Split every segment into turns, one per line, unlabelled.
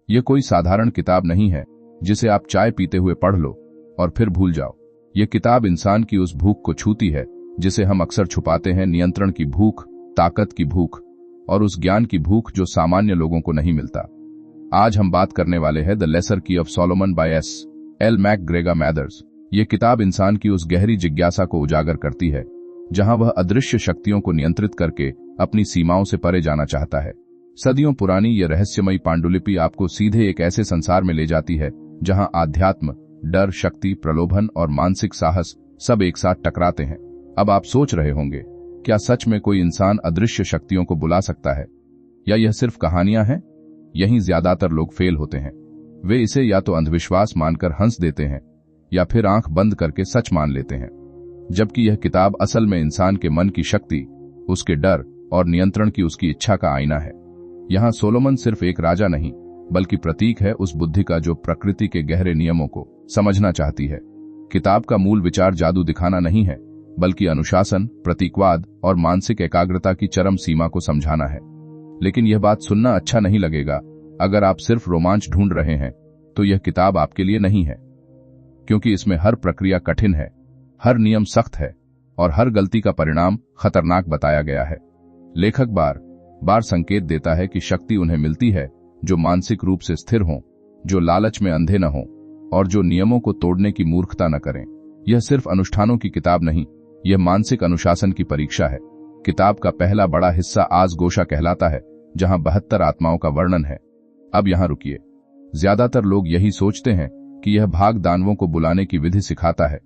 यह कोई साधारण किताब नहीं है जिसे आप चाय पीते हुए पढ़ लो और फिर भूल जाओ। यह किताब इंसान की उस भूख को छूती है जिसे हम अक्सर छुपाते हैं, नियंत्रण की भूख, ताकत की भूख और उस ज्ञान की भूख जो सामान्य लोगों को नहीं मिलता। आज हम बात करने वाले हैं the lesser key of Solomon by L MacGregor Mathers. यह किताब इंसान की उस गहरी जिज्ञासा को उजागर करती है जहां वह अदृश्य शक्तियों को नियंत्रित करके अपनी सीमाओं से परे जाना चाहता है। सदियों पुरानी यह रहस्यमयी पांडुलिपि आपको सीधे एक ऐसे संसार में ले जाती है जहां आध्यात्म, डर, शक्ति, प्रलोभन और मानसिक साहस सब एक साथ टकराते हैं। अब आप सोच रहे होंगे, क्या सच में कोई इंसान अदृश्य शक्तियों को बुला सकता है, या यह सिर्फ कहानियां हैं? यहीं ज्यादातर लोग फेल होते हैं। वे इसे या तो अंधविश्वास मानकर हंस देते हैं या फिर आंख बंद करके सच मान लेते हैं, जबकि यह किताब असल में इंसान के मन की शक्ति, उसके डर और नियंत्रण की उसकी इच्छा का आईना है। यहां सोलोमन सिर्फ एक राजा नहीं, बल्कि प्रतीक है उस बुद्धि का जो प्रकृति के गहरे नियमों को समझना चाहती है। किताब का मूल विचार जादू दिखाना नहीं है, बल्कि अनुशासन, प्रतीकवाद और मानसिक एकाग्रता की चरम सीमा को समझाना है। लेकिन यह बात सुनना अच्छा नहीं लगेगा। अगर आप सिर्फ रोमांच ढूंढ रहे हैं तो यह किताब आपके लिए नहीं है, क्योंकि इसमें हर प्रक्रिया कठिन है, हर नियम सख्त है और हर गलती का परिणाम खतरनाक बताया गया है। लेखक बार बार संकेत देता है कि शक्ति उन्हें मिलती है जो मानसिक रूप से स्थिर हों, जो लालच में अंधे न हों और जो नियमों को तोड़ने की मूर्खता न करें। यह सिर्फ अनुष्ठानों की किताब नहीं, यह मानसिक अनुशासन की परीक्षा है। किताब का पहला बड़ा हिस्सा आजगोशा कहलाता है, जहां 72 आत्माओं का वर्णन है। अब यहां रुकिए। ज्यादातर लोग यही सोचते हैं कि यह भाग दानवों को बुलाने की विधि सिखाता है,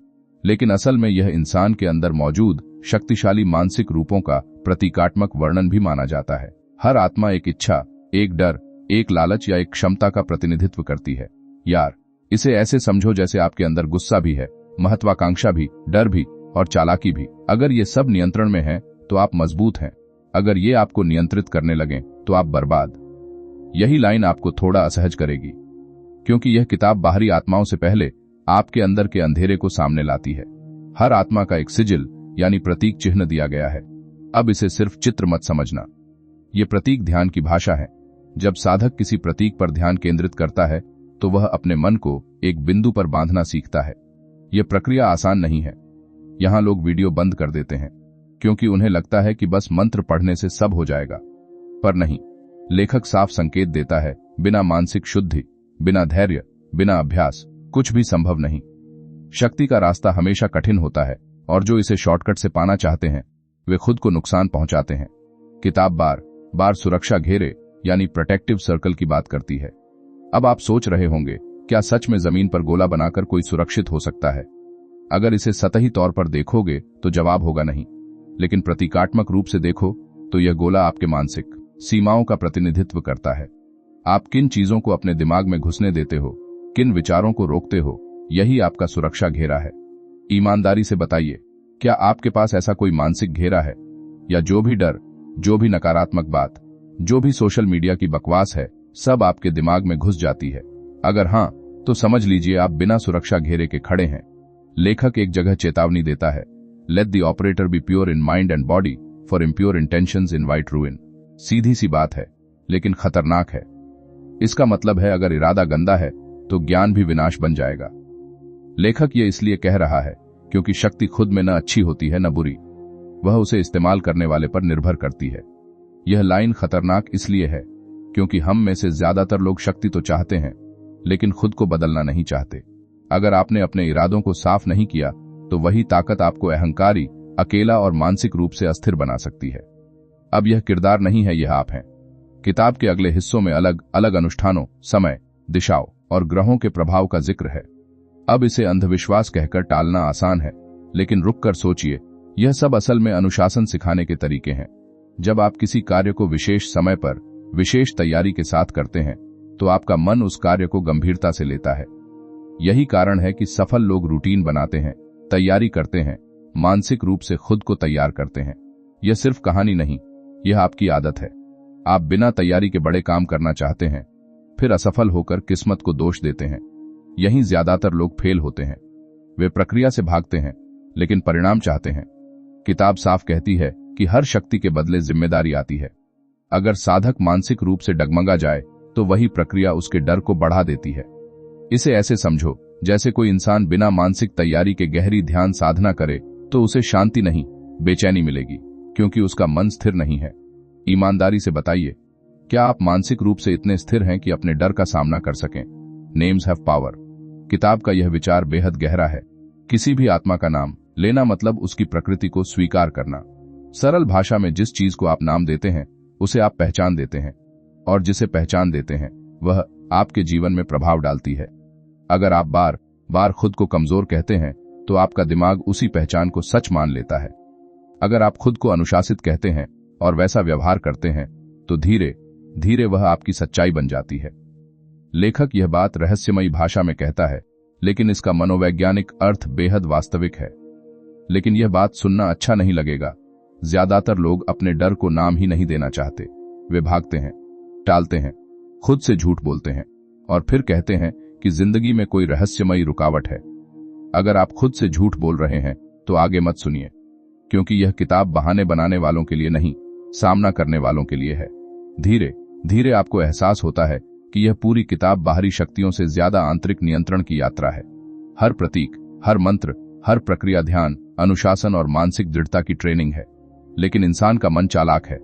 लेकिन असल में यह इंसान के अंदर मौजूद शक्तिशाली मानसिक रूपों का प्रतीकात्मक वर्णन भी माना जाता है। हर आत्मा एक इच्छा, एक डर, एक लालच या एक क्षमता का प्रतिनिधित्व करती है। यार, इसे ऐसे समझो जैसे आपके अंदर गुस्सा भी है, महत्वाकांक्षा भी, डर भी और चालाकी भी। अगर ये सब नियंत्रण में है तो आप मजबूत हैं। अगर ये आपको नियंत्रित करने लगें तो आप बर्बाद। यही लाइन आपको थोड़ा असहज करेगी, क्योंकि यह किताब बाहरी आत्माओं से पहले आपके अंदर के अंधेरे को सामने लाती है। हर आत्मा का एक सिजिल यानी प्रतीक चिन्ह दिया गया है। अब इसे सिर्फ चित्र मत समझना, ये प्रतीक ध्यान की भाषा है। जब साधक किसी प्रतीक पर ध्यान केंद्रित करता है तो वह अपने मन को एक बिंदु पर बांधना सीखता है। यह प्रक्रिया आसान नहीं है। यहां लोग वीडियो बंद कर देते हैं क्योंकि उन्हें लगता है कि बस मंत्र पढ़ने से सब हो जाएगा, पर नहीं। लेखक साफ संकेत देता है, बिना मानसिक शुद्धि, बिना धैर्य, बिना अभ्यास कुछ भी संभव नहीं। शक्ति का रास्ता हमेशा कठिन होता है और जो इसे शॉर्टकट से पाना चाहते हैं वे खुद को नुकसान पहुंचाते हैं। किताब बार बार सुरक्षा घेरे यानी प्रोटेक्टिव सर्कल की बात करती है। अब आप सोच रहे होंगे, क्या सच में जमीन पर गोला बनाकर कोई सुरक्षित हो सकता है? अगर इसे सतही तौर पर देखोगे तो जवाब होगा नहीं, लेकिन प्रतीकात्मक रूप से देखो तो यह गोला आपके मानसिक सीमाओं का प्रतिनिधित्व करता है। आप किन चीजों को अपने दिमाग में घुसने देते हो, किन विचारों को रोकते हो, यही आपका सुरक्षा घेरा है। ईमानदारी से बताइए, क्या आपके पास ऐसा कोई मानसिक घेरा है, या जो भी डर, जो भी नकारात्मक बात, जो भी सोशल मीडिया की बकवास है, सब आपके दिमाग में घुस जाती है? अगर हां, तो समझ लीजिए आप बिना सुरक्षा घेरे के खड़े हैं। लेखक एक जगह चेतावनी देता है, let the operator be pure in mind and body, for impure intentions invite ruin. सीधी सी बात है, लेकिन खतरनाक है। इसका मतलब है अगर इरादा गंदा है तो ज्ञान भी विनाश बन जाएगा। लेखक ये इसलिए कह रहा है क्योंकि शक्ति खुद में न अच्छी होती है न बुरी, वह उसे इस्तेमाल करने वाले पर निर्भर करती है। यह लाइन खतरनाक इसलिए है क्योंकि हम में से ज्यादातर लोग शक्ति तो चाहते हैं, लेकिन खुद को बदलना नहीं चाहते। अगर आपने अपने इरादों को साफ नहीं किया तो वही ताकत आपको अहंकारी, अकेला और मानसिक रूप से अस्थिर बना सकती है। अब यह किरदार नहीं है, यह आप हैं। किताब के अगले हिस्सों में अलग अलग अनुष्ठानों, समय, दिशाओं और ग्रहों के प्रभाव का जिक्र है। अब इसे अंधविश्वास कहकर टालना आसान है, लेकिन रुककर सोचिए, यह सब असल में अनुशासन सिखाने के तरीके हैं। जब आप किसी कार्य को विशेष समय पर विशेष तैयारी के साथ करते हैं तो आपका मन उस कार्य को गंभीरता से लेता है। यही कारण है कि सफल लोग रूटीन बनाते हैं, तैयारी करते हैं, मानसिक रूप से खुद को तैयार करते हैं। यह सिर्फ कहानी नहीं, यह आपकी आदत है। आप बिना तैयारी के बड़े काम करना चाहते हैं, फिर असफल होकर किस्मत को दोष देते हैं। यहीं ज्यादातर लोग फेल होते हैं। वे प्रक्रिया से भागते हैं, लेकिन परिणाम चाहते हैं। किताब साफ कहती है कि हर शक्ति के बदले जिम्मेदारी आती है। अगर साधक मानसिक रूप से डगमगा जाए तो वही प्रक्रिया उसके डर को बढ़ा देती है। इसे ऐसे समझो जैसे कोई इंसान बिना मानसिक तैयारी के गहरी ध्यान साधना करे तो उसे शांति नहीं, बेचैनी मिलेगी, क्योंकि उसका मन स्थिर नहीं है। ईमानदारी से बताइए, क्या आप मानसिक रूप से इतने स्थिर हैं कि अपने डर का सामना कर सकें? Names have power. किताब का यह विचार बेहद गहरा है। किसी भी आत्मा का नाम लेना मतलब उसकी प्रकृति को स्वीकार करना। सरल भाषा में जिस चीज को आप नाम देते हैं उसे आप पहचान देते हैं, और जिसे पहचान देते हैं वह आपके जीवन में प्रभाव डालती है। अगर आप बार बार खुद को कमजोर कहते हैं तो आपका दिमाग उसी पहचान को सच मान लेता है। अगर आप खुद को अनुशासित कहते हैं और वैसा व्यवहार करते हैं तो धीरे धीरे वह आपकी सच्चाई बन जाती है। लेखक यह बात रहस्यमयी भाषा में कहता है, लेकिन इसका मनोवैज्ञानिक अर्थ बेहद वास्तविक है। लेकिन यह बात सुनना अच्छा नहीं लगेगा। ज्यादातर लोग अपने डर को नाम ही नहीं देना चाहते। वे भागते हैं, टालते हैं, खुद से झूठ बोलते हैं और फिर कहते हैं कि जिंदगी में कोई रहस्यमयी रुकावट है। अगर आप खुद से झूठ बोल रहे हैं तो आगे मत सुनिए, क्योंकि यह किताब बहाने बनाने वालों के लिए नहीं, सामना करने वालों के लिए है। धीरे धीरे आपको एहसास होता है कि यह पूरी किताब बाहरी शक्तियों से ज्यादा आंतरिक नियंत्रण की यात्रा है। हर प्रतीक, हर मंत्र, हर प्रक्रिया ध्यान, अनुशासन और मानसिक दृढ़ता की ट्रेनिंग है। लेकिन इंसान का मन चालाक है।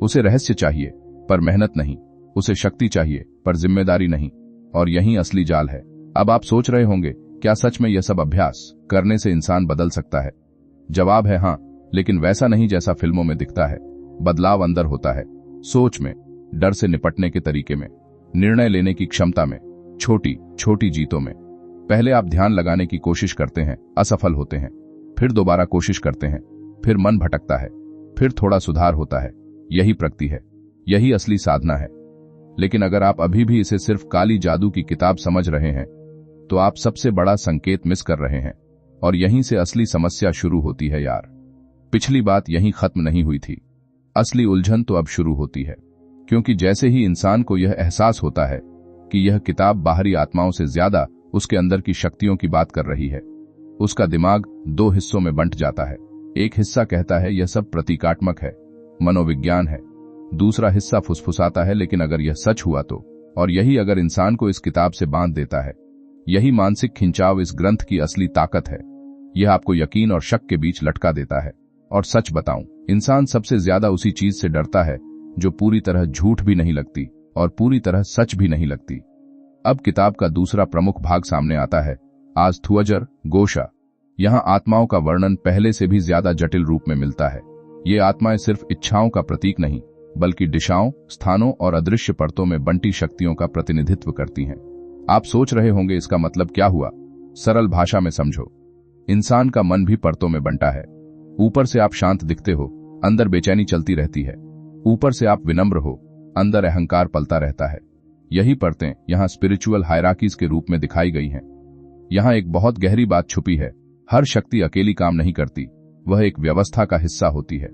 उसे रहस्य चाहिए पर मेहनत नहीं, उसे शक्ति चाहिए पर जिम्मेदारी नहीं, और यही असली जाल है। अब आप सोच रहे होंगे, क्या सच में यह सब अभ्यास करने से इंसान बदल सकता है? जवाब है हाँ, लेकिन वैसा नहीं जैसा फिल्मों में दिखता है। बदलाव अंदर होता है, सोच में, डर से निपटने के तरीके में, निर्णय लेने की क्षमता में, छोटी छोटी जीतों में। पहले आप ध्यान लगाने की कोशिश करते हैं, असफल होते हैं, फिर दोबारा कोशिश करते हैं, फिर मन भटकता है, फिर थोड़ा सुधार होता है। यही प्रगति है, यही असली साधना है। लेकिन अगर आप अभी भी इसे सिर्फ काली जादू की किताब समझ रहे हैं तो आप सबसे बड़ा संकेत मिस कर रहे हैं, और यहीं से असली समस्या शुरू होती है यार। पिछली बात यहीं खत्म नहीं हुई थी। असली उलझन तो अब शुरू होती है, क्योंकि जैसे ही इंसान को यह एहसास होता है कि यह किताब बाहरी आत्माओं से ज्यादा उसके अंदर की शक्तियों की बात कर रही है, उसका दिमाग दो हिस्सों में बंट जाता है। एक हिस्सा कहता है यह सब प्रतीकात्मक है, मनोविज्ञान है। दूसरा हिस्सा फुसफुसाता है, लेकिन अगर यह सच हुआ तो, और यही अगर इंसान को इस किताब से बांध देता है, यही मानसिक खिंचाव इस ग्रंथ की असली ताकत है। यह आपको यकीन और शक के बीच लटका देता है। और सच बताऊं, इंसान सबसे ज्यादा उसी चीज से डरता है जो पूरी तरह झूठ भी नहीं लगती और पूरी तरह सच भी नहीं लगती। अब किताब का दूसरा प्रमुख भाग सामने आता है, आस्थुअजर गोशा। यहां आत्माओं का वर्णन पहले से भी ज्यादा जटिल रूप में मिलता है। ये आत्माएं सिर्फ इच्छाओं का प्रतीक नहीं, बल्कि दिशाओं, स्थानों और अदृश्य परतों में बंटी शक्तियों का प्रतिनिधित्व करती हैं। आप सोच रहे होंगे इसका मतलब क्या हुआ? सरल भाषा में समझो, इंसान का मन भी परतों में बंटा है। ऊपर से आप शांत दिखते हो, अंदर बेचैनी चलती रहती है। ऊपर से आप विनम्र हो, अंदर अहंकार पलता रहता है। यही परतें यहां स्पिरिचुअल हायरार्कीज के रूप में दिखाई गई हैं। यहां एक बहुत गहरी बात छुपी है। हर शक्ति अकेली काम नहीं करती, वह एक व्यवस्था का हिस्सा होती है।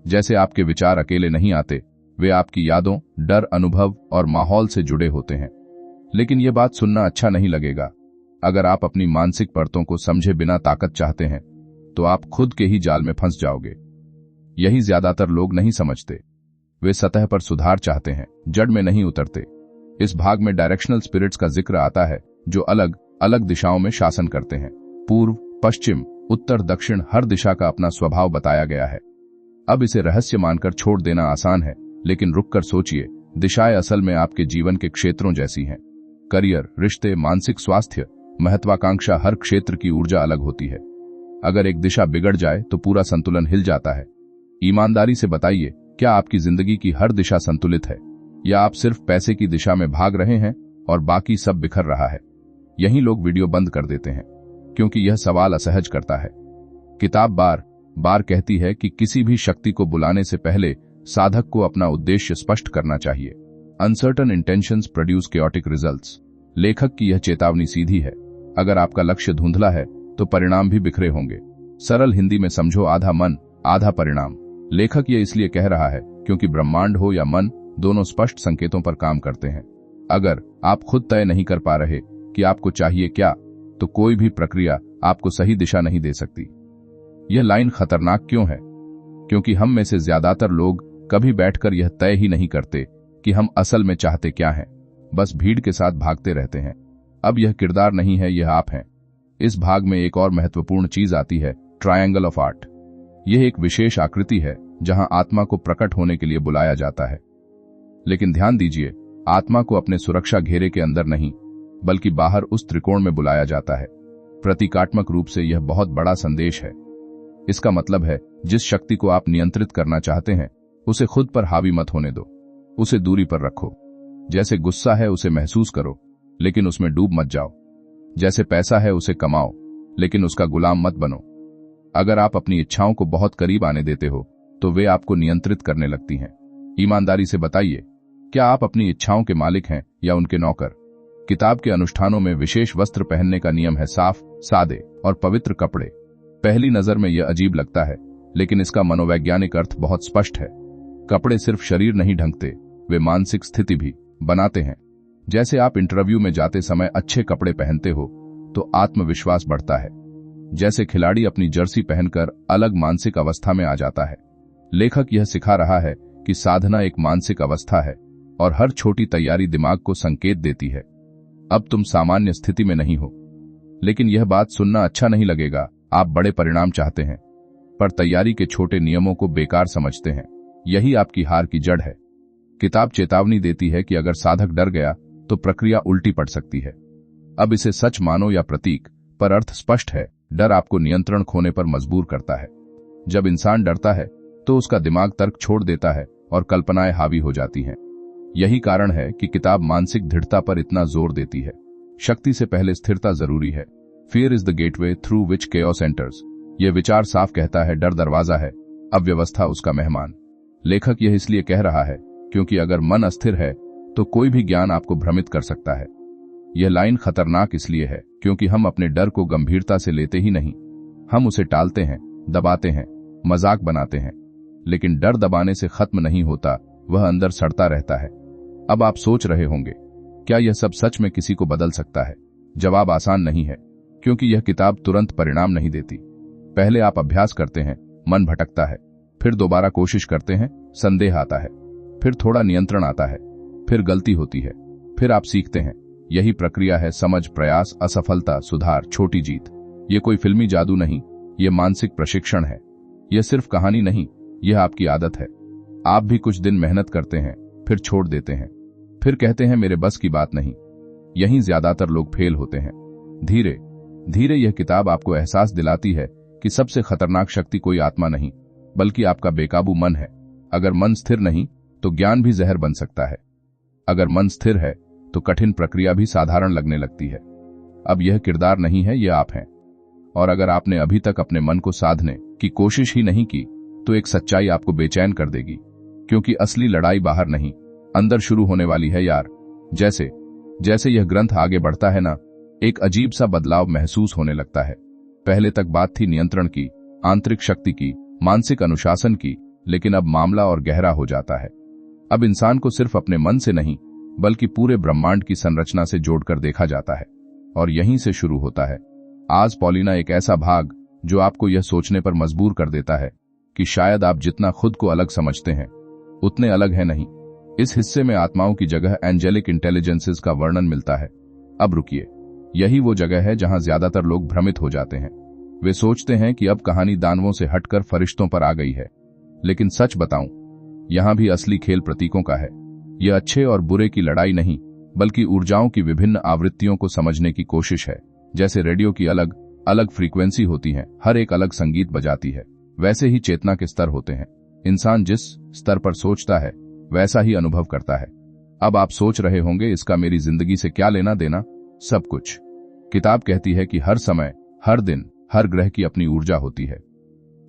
जैसे आपके विचार अकेले नहीं आते, वे आपकी यादों, डर, अनुभव और माहौल से जुड़े होते हैं। लेकिन यह बात सुनना अच्छा नहीं लगेगा। अगर आप अपनी मानसिक परतों को समझे बिना ताकत चाहते हैं तो आप खुद के ही जाल में फंस जाओगे। यही ज्यादातर लोग नहीं समझते। वे सतह पर सुधार चाहते हैं, जड़ में नहीं उतरते। इस भाग में डायरेक्शनल स्पिरिट्स का जिक्र आता है, जो अलग अलग दिशाओं में शासन करते हैं। पूर्व, पश्चिम, उत्तर, दक्षिण, हर दिशा का अपना स्वभाव बताया गया है। अब इसे रहस्य मानकर छोड़ देना आसान है, लेकिन रुककर सोचिए, दिशाएं असल में आपके जीवन के क्षेत्रों जैसी हैं। करियर, रिश्ते, मानसिक स्वास्थ्य, महत्वाकांक्षा, हर क्षेत्र की ऊर्जा अलग होती है। अगर एक दिशा बिगड़ जाए तो पूरा संतुलन हिल जाता है। ईमानदारी से बताइए, क्या आपकी जिंदगी की हर दिशा संतुलित है, या आप सिर्फ पैसे की दिशा में भाग रहे हैं और बाकी सब बिखर रहा है? यही लोग वीडियो बंद कर देते हैं, क्योंकि यह सवाल असहज करता है। किताब बार बार कहती है कि किसी भी शक्ति को बुलाने से पहले साधक को अपना उद्देश्य स्पष्ट करना चाहिए। Uncertain intentions produce chaotic results. लेखक की यह चेतावनी सीधी है। अगर आपका लक्ष्य धुंधला है तो परिणाम भी बिखरे होंगे। सरल हिंदी में समझो, आधा मन आधा परिणाम। लेखक ये इसलिए कह रहा है क्योंकि ब्रह्मांड हो या मन, दोनों स्पष्ट संकेतों पर काम करते हैं। अगर आप खुद तय नहीं कर पा रहे कि आपको चाहिए क्या, तो कोई भी प्रक्रिया आपको सही दिशा नहीं दे सकती। यह लाइन खतरनाक क्यों है? क्योंकि हम में से ज्यादातर लोग कभी बैठकर यह तय ही नहीं करते कि हम असल में चाहते क्या हैं। बस भीड़ के साथ भागते रहते हैं। अब यह किरदार नहीं है, यह आप हैं। इस भाग में एक और महत्वपूर्ण चीज आती है, ट्रायंगल ऑफ आर्ट। यह एक विशेष आकृति है जहां आत्मा को प्रकट होने के लिए बुलाया जाता है। लेकिन ध्यान दीजिए, आत्मा को अपने सुरक्षा घेरे के अंदर नहीं, बल्कि बाहर उस त्रिकोण में बुलाया जाता है। प्रतीकात्मक रूप से यह बहुत बड़ा संदेश है। इसका मतलब है, जिस शक्ति को आप नियंत्रित करना चाहते हैं, उसे खुद पर हावी मत होने दो, उसे दूरी पर रखो। जैसे गुस्सा है उसे महसूस करो, लेकिन उसमें डूब मत जाओ। जैसे पैसा है उसे कमाओ, लेकिन उसका गुलाम मत बनो। अगर आप अपनी इच्छाओं को बहुत करीब आने देते हो तो वे आपको नियंत्रित करने लगती हैं। ईमानदारी से बताइए, क्या आप अपनी इच्छाओं के मालिक हैं या उनके नौकर? किताब के अनुष्ठानों में विशेष वस्त्र पहनने का नियम है, साफ, सादे और पवित्र कपड़े। पहली नजर में यह अजीब लगता है, लेकिन इसका मनोवैज्ञानिक अर्थ बहुत स्पष्ट है। कपड़े सिर्फ शरीर नहीं ढंकते, वे मानसिक स्थिति भी बनाते हैं। जैसे आप इंटरव्यू में जाते समय अच्छे कपड़े पहनते हो तो आत्मविश्वास बढ़ता है। जैसे खिलाड़ी अपनी जर्सी पहनकर अलग मानसिक अवस्था में आ जाता है। लेखक यह सिखा रहा है कि साधना एक मानसिक अवस्था है और हर छोटी तैयारी दिमाग को संकेत देती है, अब तुम सामान्य स्थिति में नहीं हो। लेकिन यह बात सुनना अच्छा नहीं लगेगा। आप बड़े परिणाम चाहते हैं, पर तैयारी के छोटे नियमों को बेकार समझते हैं। यही आपकी हार की जड़ है। किताब चेतावनी देती है कि अगर साधक डर गया तो प्रक्रिया उल्टी पड़ सकती है। अब इसे सच मानो या प्रतीक, पर अर्थ स्पष्ट है। डर आपको नियंत्रण खोने पर मजबूर करता है। जब इंसान डरता है तो उसका दिमाग तर्क छोड़ देता है और कल्पनाएं हावी हो जाती हैं। यही कारण है कि किताब मानसिक दृढ़ता पर इतना जोर देती है। शक्ति से पहले स्थिरता जरूरी है। Fear is the gateway through which chaos enters. यह विचार साफ कहता है, डर दरवाजा है, अव्यवस्था उसका मेहमान। लेखक यह इसलिए कह रहा है क्योंकि अगर मन अस्थिर है तो कोई भी ज्ञान आपको भ्रमित कर सकता है। यह लाइन खतरनाक इसलिए है क्योंकि हम अपने डर को गंभीरता से लेते ही नहीं। हम उसे टालते हैं, दबाते हैं, मजाक बनाते हैं। लेकिन डर दबाने से खत्म नहीं होता, वह अंदर सड़ता रहता है। अब आप सोच रहे होंगे, क्या यह सब सच में किसी को बदल सकता है? जवाब आसान नहीं है, क्योंकि यह किताब तुरंत परिणाम नहीं देती। पहले आप अभ्यास करते हैं, मन भटकता है, फिर दोबारा कोशिश करते हैं, संदेह आता है, फिर थोड़ा नियंत्रण आता है, फिर गलती होती है, फिर आप सीखते हैं। यही प्रक्रिया है, समझ, प्रयास, असफलता, सुधार, छोटी जीत। ये कोई फिल्मी जादू नहीं, ये मानसिक प्रशिक्षण है। यह सिर्फ कहानी नहीं, यह आपकी आदत है। आप भी कुछ दिन मेहनत करते हैं, फिर छोड़ देते हैं, फिर कहते हैं मेरे बस की बात नहीं। यहीं ज्यादातर लोग फेल होते हैं। धीरे धीरे यह किताब आपको एहसास दिलाती है कि सबसे खतरनाक शक्ति कोई आत्मा नहीं, बल्कि आपका बेकाबू मन है। अगर मन स्थिर नहीं तो ज्ञान भी जहर बन सकता है। अगर मन स्थिर है तो कठिन प्रक्रिया भी साधारण लगने लगती है। अब यह किरदार नहीं है, यह आप हैं। और अगर आपने अभी तक अपने मन को साधने की कोशिश ही नहीं की तो एक सच्चाई आपको बेचैन कर देगी, क्योंकि असली लड़ाई बाहर नहीं, अंदर शुरू होने वाली है यार। जैसे जैसे यह ग्रंथ आगे बढ़ता है ना, एक अजीब सा बदलाव महसूस होने लगता है। पहले तक बात थी नियंत्रण की, आंतरिक शक्ति की, मानसिक अनुशासन की, लेकिन अब मामला और गहरा हो जाता है। अब इंसान को सिर्फ अपने मन से नहीं, बल्कि पूरे ब्रह्मांड की संरचना से जोड़कर देखा जाता है। और यहीं से शुरू होता है आज पॉलिना, एक ऐसा भाग जो आपको यह सोचने पर मजबूर कर देता है कि शायद आप जितना खुद को अलग समझते हैं उतने अलग है नहीं। इस हिस्से में आत्माओं की जगह एंजेलिक इंटेलिजेंसेस का वर्णन मिलता है। अब रुकिए, यही वो जगह है जहां ज्यादातर लोग भ्रमित हो जाते हैं। वे सोचते हैं कि अब कहानी दानवों से हटकर फरिश्तों पर आ गई है। लेकिन सच बताऊं, यहां भी असली खेल प्रतीकों का है। यह अच्छे और बुरे की लड़ाई नहीं, बल्कि ऊर्जाओं की विभिन्न आवृत्तियों को समझने की कोशिश है। जैसे रेडियो की अलग अलग फ्रीक्वेंसी होती है, हर एक अलग संगीत बजाती है, वैसे ही चेतना के स्तर होते हैं। इंसान जिस स्तर पर सोचता है वैसा ही अनुभव करता है। अब आप सोच रहे होंगे, इसका मेरी जिंदगी से क्या लेना देना? सब कुछ। किताब कहती है कि हर समय, हर दिन, हर ग्रह की अपनी ऊर्जा होती है।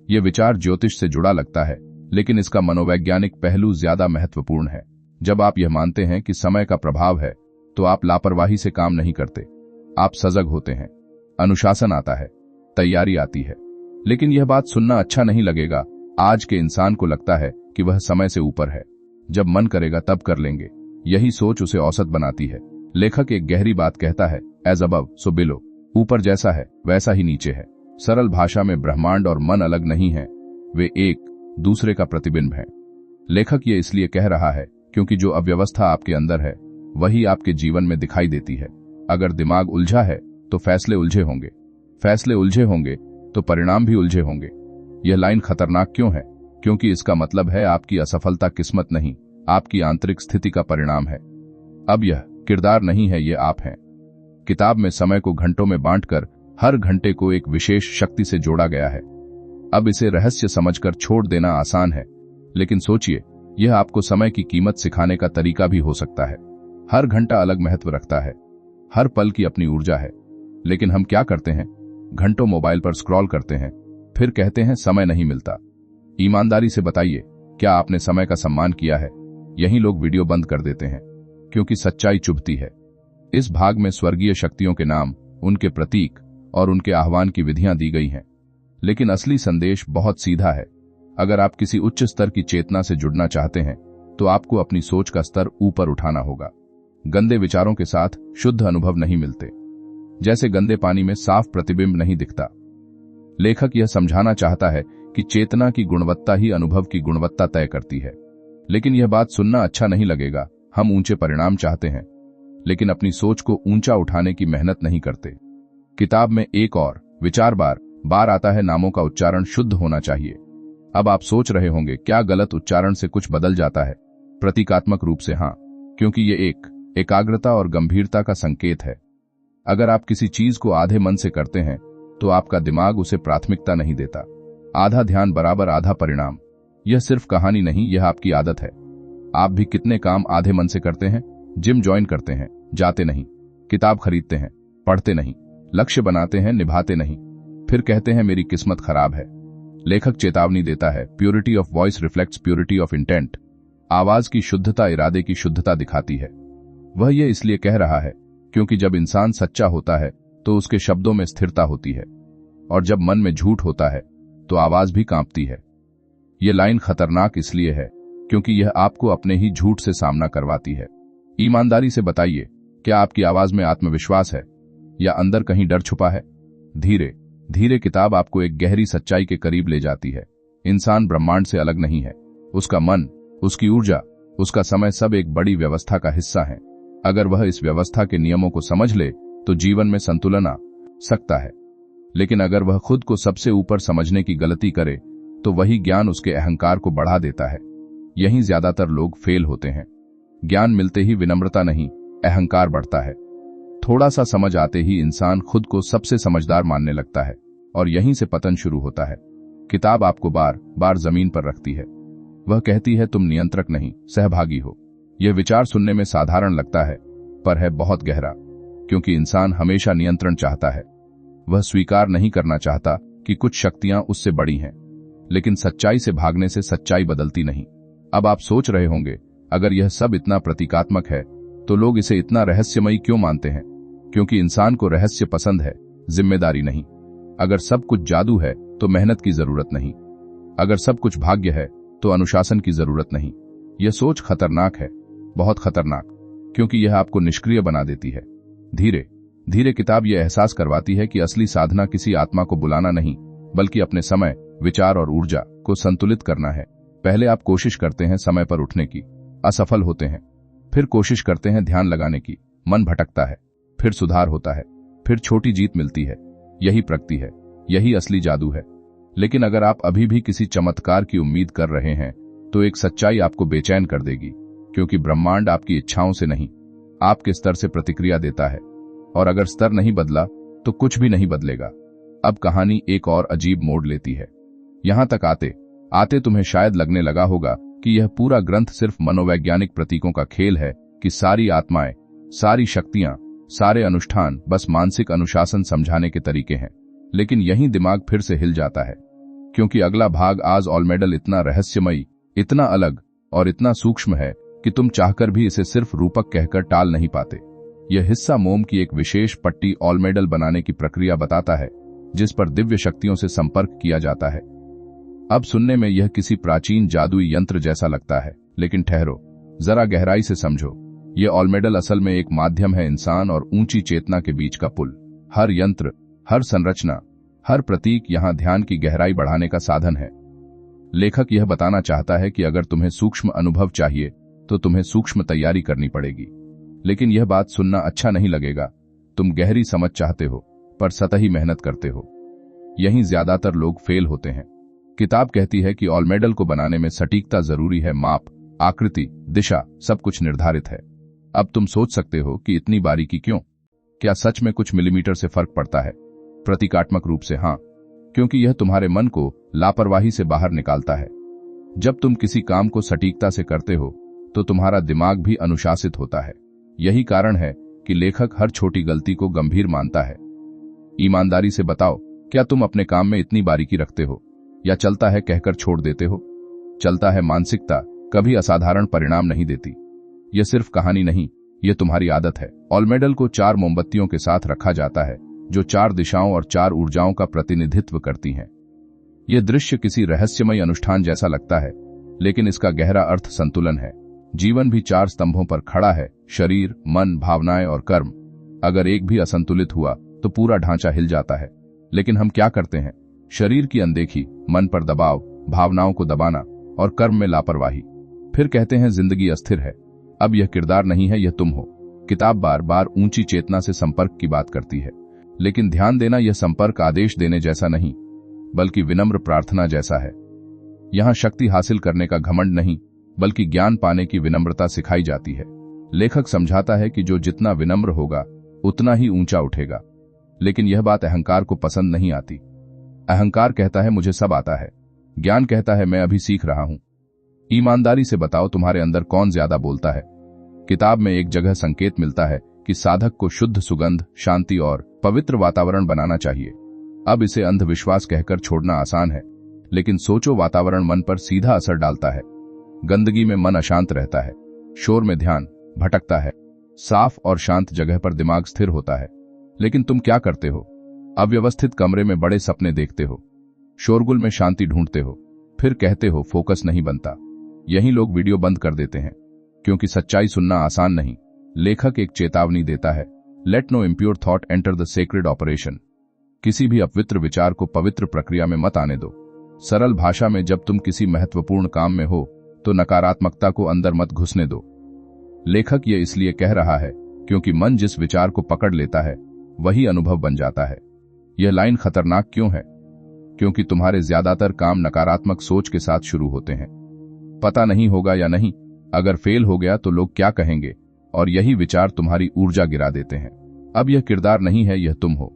यह विचार ज्योतिष से जुड़ा लगता है, लेकिन इसका मनोवैज्ञानिक पहलू ज्यादा महत्वपूर्ण है। जब आप यह मानते हैं कि समय का प्रभाव है, तो आप लापरवाही से काम नहीं करते, आप सजग होते हैं। अनुशासन आता है, तैयारी आती है। लेकिन यह बात सुनना अच्छा नहीं लगेगा। आज के इंसान को लगता है कि वह समय से ऊपर है, जब मन करेगा तब कर लेंगे। यही सोच उसे औसत बनाती है। लेखक एक गहरी बात कहता है, एज अबव सो बिलो। ऊपर जैसा है वैसा ही नीचे है। सरल भाषा में ब्रह्मांड और मन अलग नहीं है, वे एक दूसरे का प्रतिबिंब हैं। लेखक ये इसलिए कह रहा है क्योंकि जो अव्यवस्था आपके अंदर है वही आपके जीवन में दिखाई देती है। अगर दिमाग उलझा है तो फैसले उलझे होंगे, फैसले उलझे होंगे तो परिणाम भी उलझे होंगे। यह लाइन खतरनाक क्यों है? क्योंकि इसका मतलब है आपकी असफलता किस्मत नहीं, आपकी आंतरिक स्थिति का परिणाम है। अब यह किरदार नहीं है, ये आप हैं। किताब में समय को घंटों में बांटकर हर घंटे को एक विशेष शक्ति से जोड़ा गया है। अब इसे रहस्य समझकर छोड़ देना आसान है, लेकिन सोचिए, यह आपको समय की कीमत सिखाने का तरीका भी हो सकता है। हर घंटा अलग महत्व रखता है, हर पल की अपनी ऊर्जा है। लेकिन हम क्या करते हैं? घंटों मोबाइल पर स्क्रॉल करते हैं, फिर कहते हैं समय नहीं मिलता। ईमानदारी से बताइए, क्या आपने समय का सम्मान किया है? यही लोग वीडियो बंद कर देते हैं, क्योंकि सच्चाई चुभती है। इस भाग में स्वर्गीय शक्तियों के नाम, उनके प्रतीक और उनके आह्वान की विधियां दी गई हैं। लेकिन असली संदेश बहुत सीधा है। अगर आप किसी उच्च स्तर की चेतना से जुड़ना चाहते हैं, तो आपको अपनी सोच का स्तर ऊपर उठाना होगा। गंदे विचारों के साथ शुद्ध अनुभव नहीं मिलते। जैसे गंदे पानी में साफ प्रतिबिंब नहीं दिखता। लेखक यह समझाना चाहता है कि चेतना की गुणवत्ता ही अनुभव की गुणवत्ता तय करती है। लेकिन यह बात सुनना अच्छा नहीं लगेगा। हम ऊंचे परिणाम चाहते हैं, लेकिन अपनी सोच को ऊंचा उठाने की मेहनत नहीं करते। किताब में एक और विचार बार आता है, नामों का उच्चारण शुद्ध होना चाहिए। अब आप सोच रहे होंगे, क्या गलत उच्चारण से कुछ बदल जाता है? प्रतीकात्मक रूप से हाँ, क्योंकि ये एक एकाग्रता और गंभीरता का संकेत है। अगर आप किसी चीज को आधे मन से करते हैं, तो आपका दिमाग उसे प्राथमिकता नहीं देता। आधा ध्यान बराबर आधा परिणाम। यह सिर्फ कहानी नहीं, यह आपकी आदत है। आप भी कितने काम आधे मन से करते हैं? जिम ज्वाइन करते हैं, जाते नहीं। किताब खरीदते हैं, पढ़ते नहीं। लक्ष्य बनाते हैं, निभाते नहीं। फिर कहते हैं मेरी किस्मत खराब है। लेखक चेतावनी देता है, purity of voice reflects purity of intent. आवाज की शुद्धता इरादे की शुद्धता दिखाती है। वह यह इसलिए कह रहा है क्योंकि जब इंसान सच्चा होता है तो उसके शब्दों में स्थिरता होती है, और जब मन में झूठ होता है तो आवाज भी कांपती है। यह लाइन खतरनाक इसलिए है क्योंकि यह आपको अपने ही झूठ से सामना करवाती है। ईमानदारी से बताइए, क्या आपकी आवाज में आत्मविश्वास है या अंदर कहीं डर छुपा है? धीरे धीरे किताब आपको एक गहरी सच्चाई के करीब ले जाती है। इंसान ब्रह्मांड से अलग नहीं है। उसका मन, उसकी ऊर्जा, उसका समय सब एक बड़ी व्यवस्था का हिस्सा है। अगर वह इस व्यवस्था के नियमों को समझ ले तो जीवन में संतुलन आ सकता है। लेकिन अगर वह खुद को सबसे ऊपर समझने की गलती करे तो वही ज्ञान उसके अहंकार को बढ़ा देता है। यहीं ज्यादातर लोग फेल होते हैं। ज्ञान मिलते ही विनम्रता नहीं, अहंकार बढ़ता है। थोड़ा सा समझ आते ही इंसान खुद को सबसे समझदार मानने लगता है, और यहीं से पतन शुरू होता है। किताब आपको बार बार जमीन पर रखती है। वह कहती है, तुम नियंत्रक नहीं, सहभागी हो। यह विचार सुनने में साधारण लगता है, पर है बहुत गहरा, क्योंकि इंसान हमेशा नियंत्रण चाहता है। वह स्वीकार नहीं करना चाहता कि कुछ शक्तियां उससे बड़ी हैं। लेकिन सच्चाई से भागने से सच्चाई बदलती नहीं। अब आप सोच रहे होंगे, अगर यह सब इतना प्रतीकात्मक है तो लोग इसे इतना रहस्यमयी क्यों मानते हैं? क्योंकि इंसान को रहस्य पसंद है, जिम्मेदारी नहीं। अगर सब कुछ जादू है तो मेहनत की जरूरत नहीं। अगर सब कुछ भाग्य है तो अनुशासन की जरूरत नहीं। यह सोच खतरनाक है, बहुत खतरनाक, क्योंकि यह आपको निष्क्रिय बना देती है। धीरे धीरे किताब यह एहसास करवाती है कि असली साधना किसी आत्मा को बुलाना नहीं, बल्कि अपने समय, विचार और ऊर्जा को संतुलित करना है। पहले आप कोशिश करते हैं समय पर उठने की, असफल होते हैं। फिर कोशिश करते हैं ध्यान लगाने की, मन भटकता है। फिर सुधार होता है, फिर छोटी जीत मिलती है। यही प्रगति है, यही असली जादू है। लेकिन अगर आप अभी भी किसी चमत्कार की उम्मीद कर रहे हैं तो एक सच्चाई आपको बेचैन कर देगी, क्योंकि ब्रह्मांड आपकी इच्छाओं से नहीं, आपके स्तर से प्रतिक्रिया देता है। और अगर स्तर नहीं बदला तो कुछ भी नहीं बदलेगा। अब कहानी एक और अजीब मोड़ लेती है। यहां तक आते आते तुम्हें शायद लगने लगा होगा कि यह पूरा ग्रंथ सिर्फ मनोवैज्ञानिक प्रतीकों का खेल है, कि सारी आत्माएं, सारी शक्तियां, सारे अनुष्ठान बस मानसिक अनुशासन समझाने के तरीके हैं। लेकिन यहीं दिमाग फिर से हिल जाता है, क्योंकि अगला भाग आज ऑलमेडल इतना रहस्यमयी, इतना अलग और इतना सूक्ष्म है कि तुम चाहकर भी इसे सिर्फ रूपक कहकर टाल नहीं पाते। यह हिस्सा मोम की एक विशेष पट्टी ऑलमेडल बनाने की प्रक्रिया बताता है, जिस पर दिव्य शक्तियों से संपर्क किया जाता है। अब सुनने में यह किसी प्राचीन जादुई यंत्र जैसा लगता है, लेकिन ठहरो, जरा गहराई से समझो। यह ऑलमेडल असल में एक माध्यम है इंसान और ऊंची चेतना के बीच का पुल। हर यंत्र, हर संरचना, हर प्रतीक यहां ध्यान की गहराई बढ़ाने का साधन है। लेखक यह बताना चाहता है कि अगर तुम्हें सूक्ष्म अनुभव चाहिए तो तुम्हें सूक्ष्म तैयारी करनी पड़ेगी। लेकिन यह बात सुनना अच्छा नहीं लगेगा। तुम गहरी समझ चाहते हो पर सतही मेहनत करते हो। यहीं ज्यादातर लोग फेल होते हैं। किताब कहती है कि ऑलमेडल को बनाने में सटीकता जरूरी है, माप, आकृति, दिशा सब कुछ निर्धारित है। अब तुम सोच सकते हो कि इतनी बारीकी क्यों? क्या सच में कुछ मिलीमीटर से फर्क पड़ता है? प्रतीकात्मक रूप से हाँ, क्योंकि यह तुम्हारे मन को लापरवाही से बाहर निकालता है। जब तुम किसी काम को सटीकता से करते हो तो तुम्हारा दिमाग भी अनुशासित होता है। यही कारण है कि लेखक हर छोटी गलती को गंभीर मानता है। ईमानदारी से बताओ, क्या तुम अपने काम में इतनी बारीकी रखते हो, या चलता है कहकर छोड़ देते हो? चलता है मानसिकता कभी असाधारण परिणाम नहीं देती। यह सिर्फ कहानी नहीं, यह तुम्हारी आदत है। ऑलमेडल को 4 मोमबत्तियों के साथ रखा जाता है जो 4 दिशाओं और 4 ऊर्जाओं का प्रतिनिधित्व करती हैं। यह दृश्य किसी रहस्यमय अनुष्ठान जैसा लगता है, लेकिन इसका गहरा अर्थ संतुलन है। जीवन भी 4 स्तंभों पर खड़ा है, शरीर, मन, भावनाएं और कर्म। अगर एक भी असंतुलित हुआ तो पूरा ढांचा हिल जाता है। लेकिन हम क्या करते हैं? शरीर की अनदेखी, मन पर दबाव, भावनाओं को दबाना और कर्म में लापरवाही। फिर कहते हैं जिंदगी अस्थिर है। अब यह किरदार नहीं है, यह तुम हो। किताब बार बार ऊंची चेतना से संपर्क की बात करती है, लेकिन ध्यान देना, यह संपर्क आदेश देने जैसा नहीं बल्कि विनम्र प्रार्थना जैसा है। यहां शक्ति हासिल करने का घमंड नहीं बल्कि ज्ञान पाने की विनम्रता सिखाई जाती है। लेखक समझाता है कि जो जितना विनम्र होगा उतना ही ऊंचा उठेगा। लेकिन यह बात अहंकार को पसंद नहीं आती। अहंकार कहता है मुझे सब आता है, ज्ञान कहता है मैं अभी सीख रहा हूं। ईमानदारी से बताओ, तुम्हारे अंदर कौन ज्यादा बोलता है? किताब में एक जगह संकेत मिलता है कि साधक को शुद्ध सुगंध, शांति और पवित्र वातावरण बनाना चाहिए। अब इसे अंधविश्वास कहकर छोड़ना आसान है, लेकिन सोचो, वातावरण मन पर सीधा असर डालता है। गंदगी में मन अशांत रहता है, शोर में ध्यान भटकता है, साफ और शांत जगह पर दिमाग स्थिर होता है। लेकिन तुम क्या करते हो? अव्यवस्थित कमरे में बड़े सपने देखते हो, शोरगुल में शांति ढूंढते हो, फिर कहते हो फोकस नहीं बनता। यही लोग वीडियो बंद कर देते हैं, क्योंकि सच्चाई सुनना आसान नहीं। लेखक एक चेतावनी देता है, let no impure thought enter the sacred operation. किसी भी अपवित्र विचार को पवित्र प्रक्रिया में मत आने दो। सरल भाषा में, जब तुम किसी महत्वपूर्ण काम में हो तो नकारात्मकता को अंदर मत घुसने दो। लेखक ये इसलिए कह रहा है क्योंकि मन जिस विचार को पकड़ लेता है वही अनुभव बन जाता है। यह लाइन खतरनाक क्यों है? क्योंकि तुम्हारे ज्यादातर काम नकारात्मक सोच के साथ शुरू होते हैं। पता नहीं होगा या नहीं, अगर फेल हो गया तो लोग क्या कहेंगे, और यही विचार तुम्हारी ऊर्जा गिरा देते हैं। अब यह किरदार नहीं है, यह तुम हो।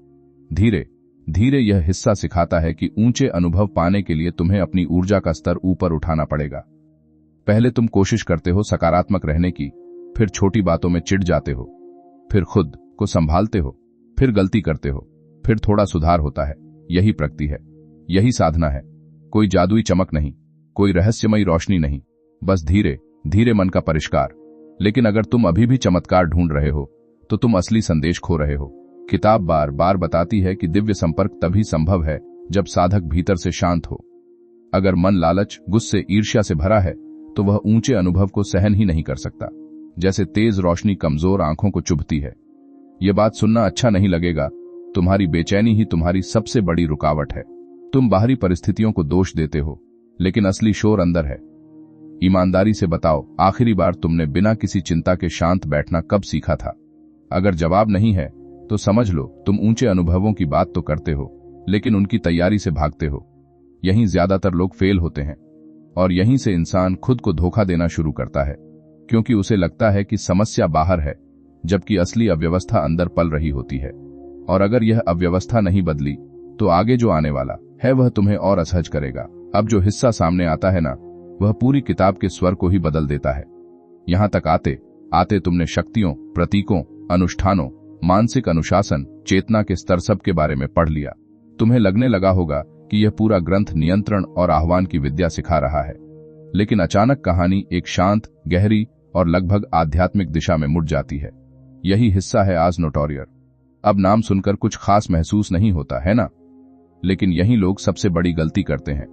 धीरे धीरे यह हिस्सा सिखाता है कि ऊंचे अनुभव पाने के लिए तुम्हें अपनी ऊर्जा का स्तर ऊपर उठाना पड़ेगा। पहले तुम कोशिश करते हो सकारात्मक रहने की, फिर छोटी बातों में चिढ़ जाते हो, फिर खुद को संभालते हो, फिर गलती करते हो, फिर थोड़ा सुधार होता है। यही प्रगति है, यही साधना है। कोई जादुई चमक नहीं, कोई रहस्यमयी रोशनी नहीं, बस धीरे धीरे मन का परिष्कार। लेकिन अगर तुम अभी भी चमत्कार ढूंढ रहे हो तो तुम असली संदेश खो रहे हो। किताब बार बार बताती है कि दिव्य संपर्क तभी संभव है जब साधक भीतर से शांत हो। अगर मन लालच, गुस्से, ईर्ष्या से भरा है तो वह ऊंचे अनुभव को सहन ही नहीं कर सकता। जैसे तेज रोशनी कमजोर आंखों को चुभती है। यह बात सुनना अच्छा नहीं लगेगा, तुम्हारी बेचैनी ही तुम्हारी सबसे बड़ी रुकावट है। तुम बाहरी परिस्थितियों को दोष देते हो, लेकिन असली शोर अंदर है। ईमानदारी से बताओ, आखिरी बार तुमने बिना किसी चिंता के शांत बैठना कब सीखा था? अगर जवाब नहीं है तो समझ लो तुम ऊंचे अनुभवों की बात तो करते हो, लेकिन उनकी तैयारी से भागते हो। यहीं ज्यादातर लोग फेल होते हैं, और यहीं से इंसान खुद को धोखा देना शुरू करता है, क्योंकि उसे लगता है कि समस्या बाहर है, जबकि असली अव्यवस्था अंदर पल रही होती है। और अगर यह अव्यवस्था नहीं बदली तो आगे जो आने वाला है वह तुम्हें और असहज करेगा। अब जो हिस्सा सामने आता है ना, वह पूरी किताब के स्वर को ही बदल देता है। यहां तक आते आते तुमने शक्तियों, प्रतीकों, अनुष्ठानों, मानसिक अनुशासन, चेतना के स्तर सब के बारे में पढ़ लिया। तुम्हें लगने लगा होगा कि यह पूरा ग्रंथ नियंत्रण और आह्वान की विद्या सिखा रहा है। लेकिन अचानक कहानी एक शांत, गहरी और लगभग आध्यात्मिक दिशा में मुड़ जाती है। यही हिस्सा है आज नोटोरियर। अब नाम सुनकर कुछ खास महसूस नहीं होता है ना, लेकिन यही लोग सबसे बड़ी गलती करते हैं।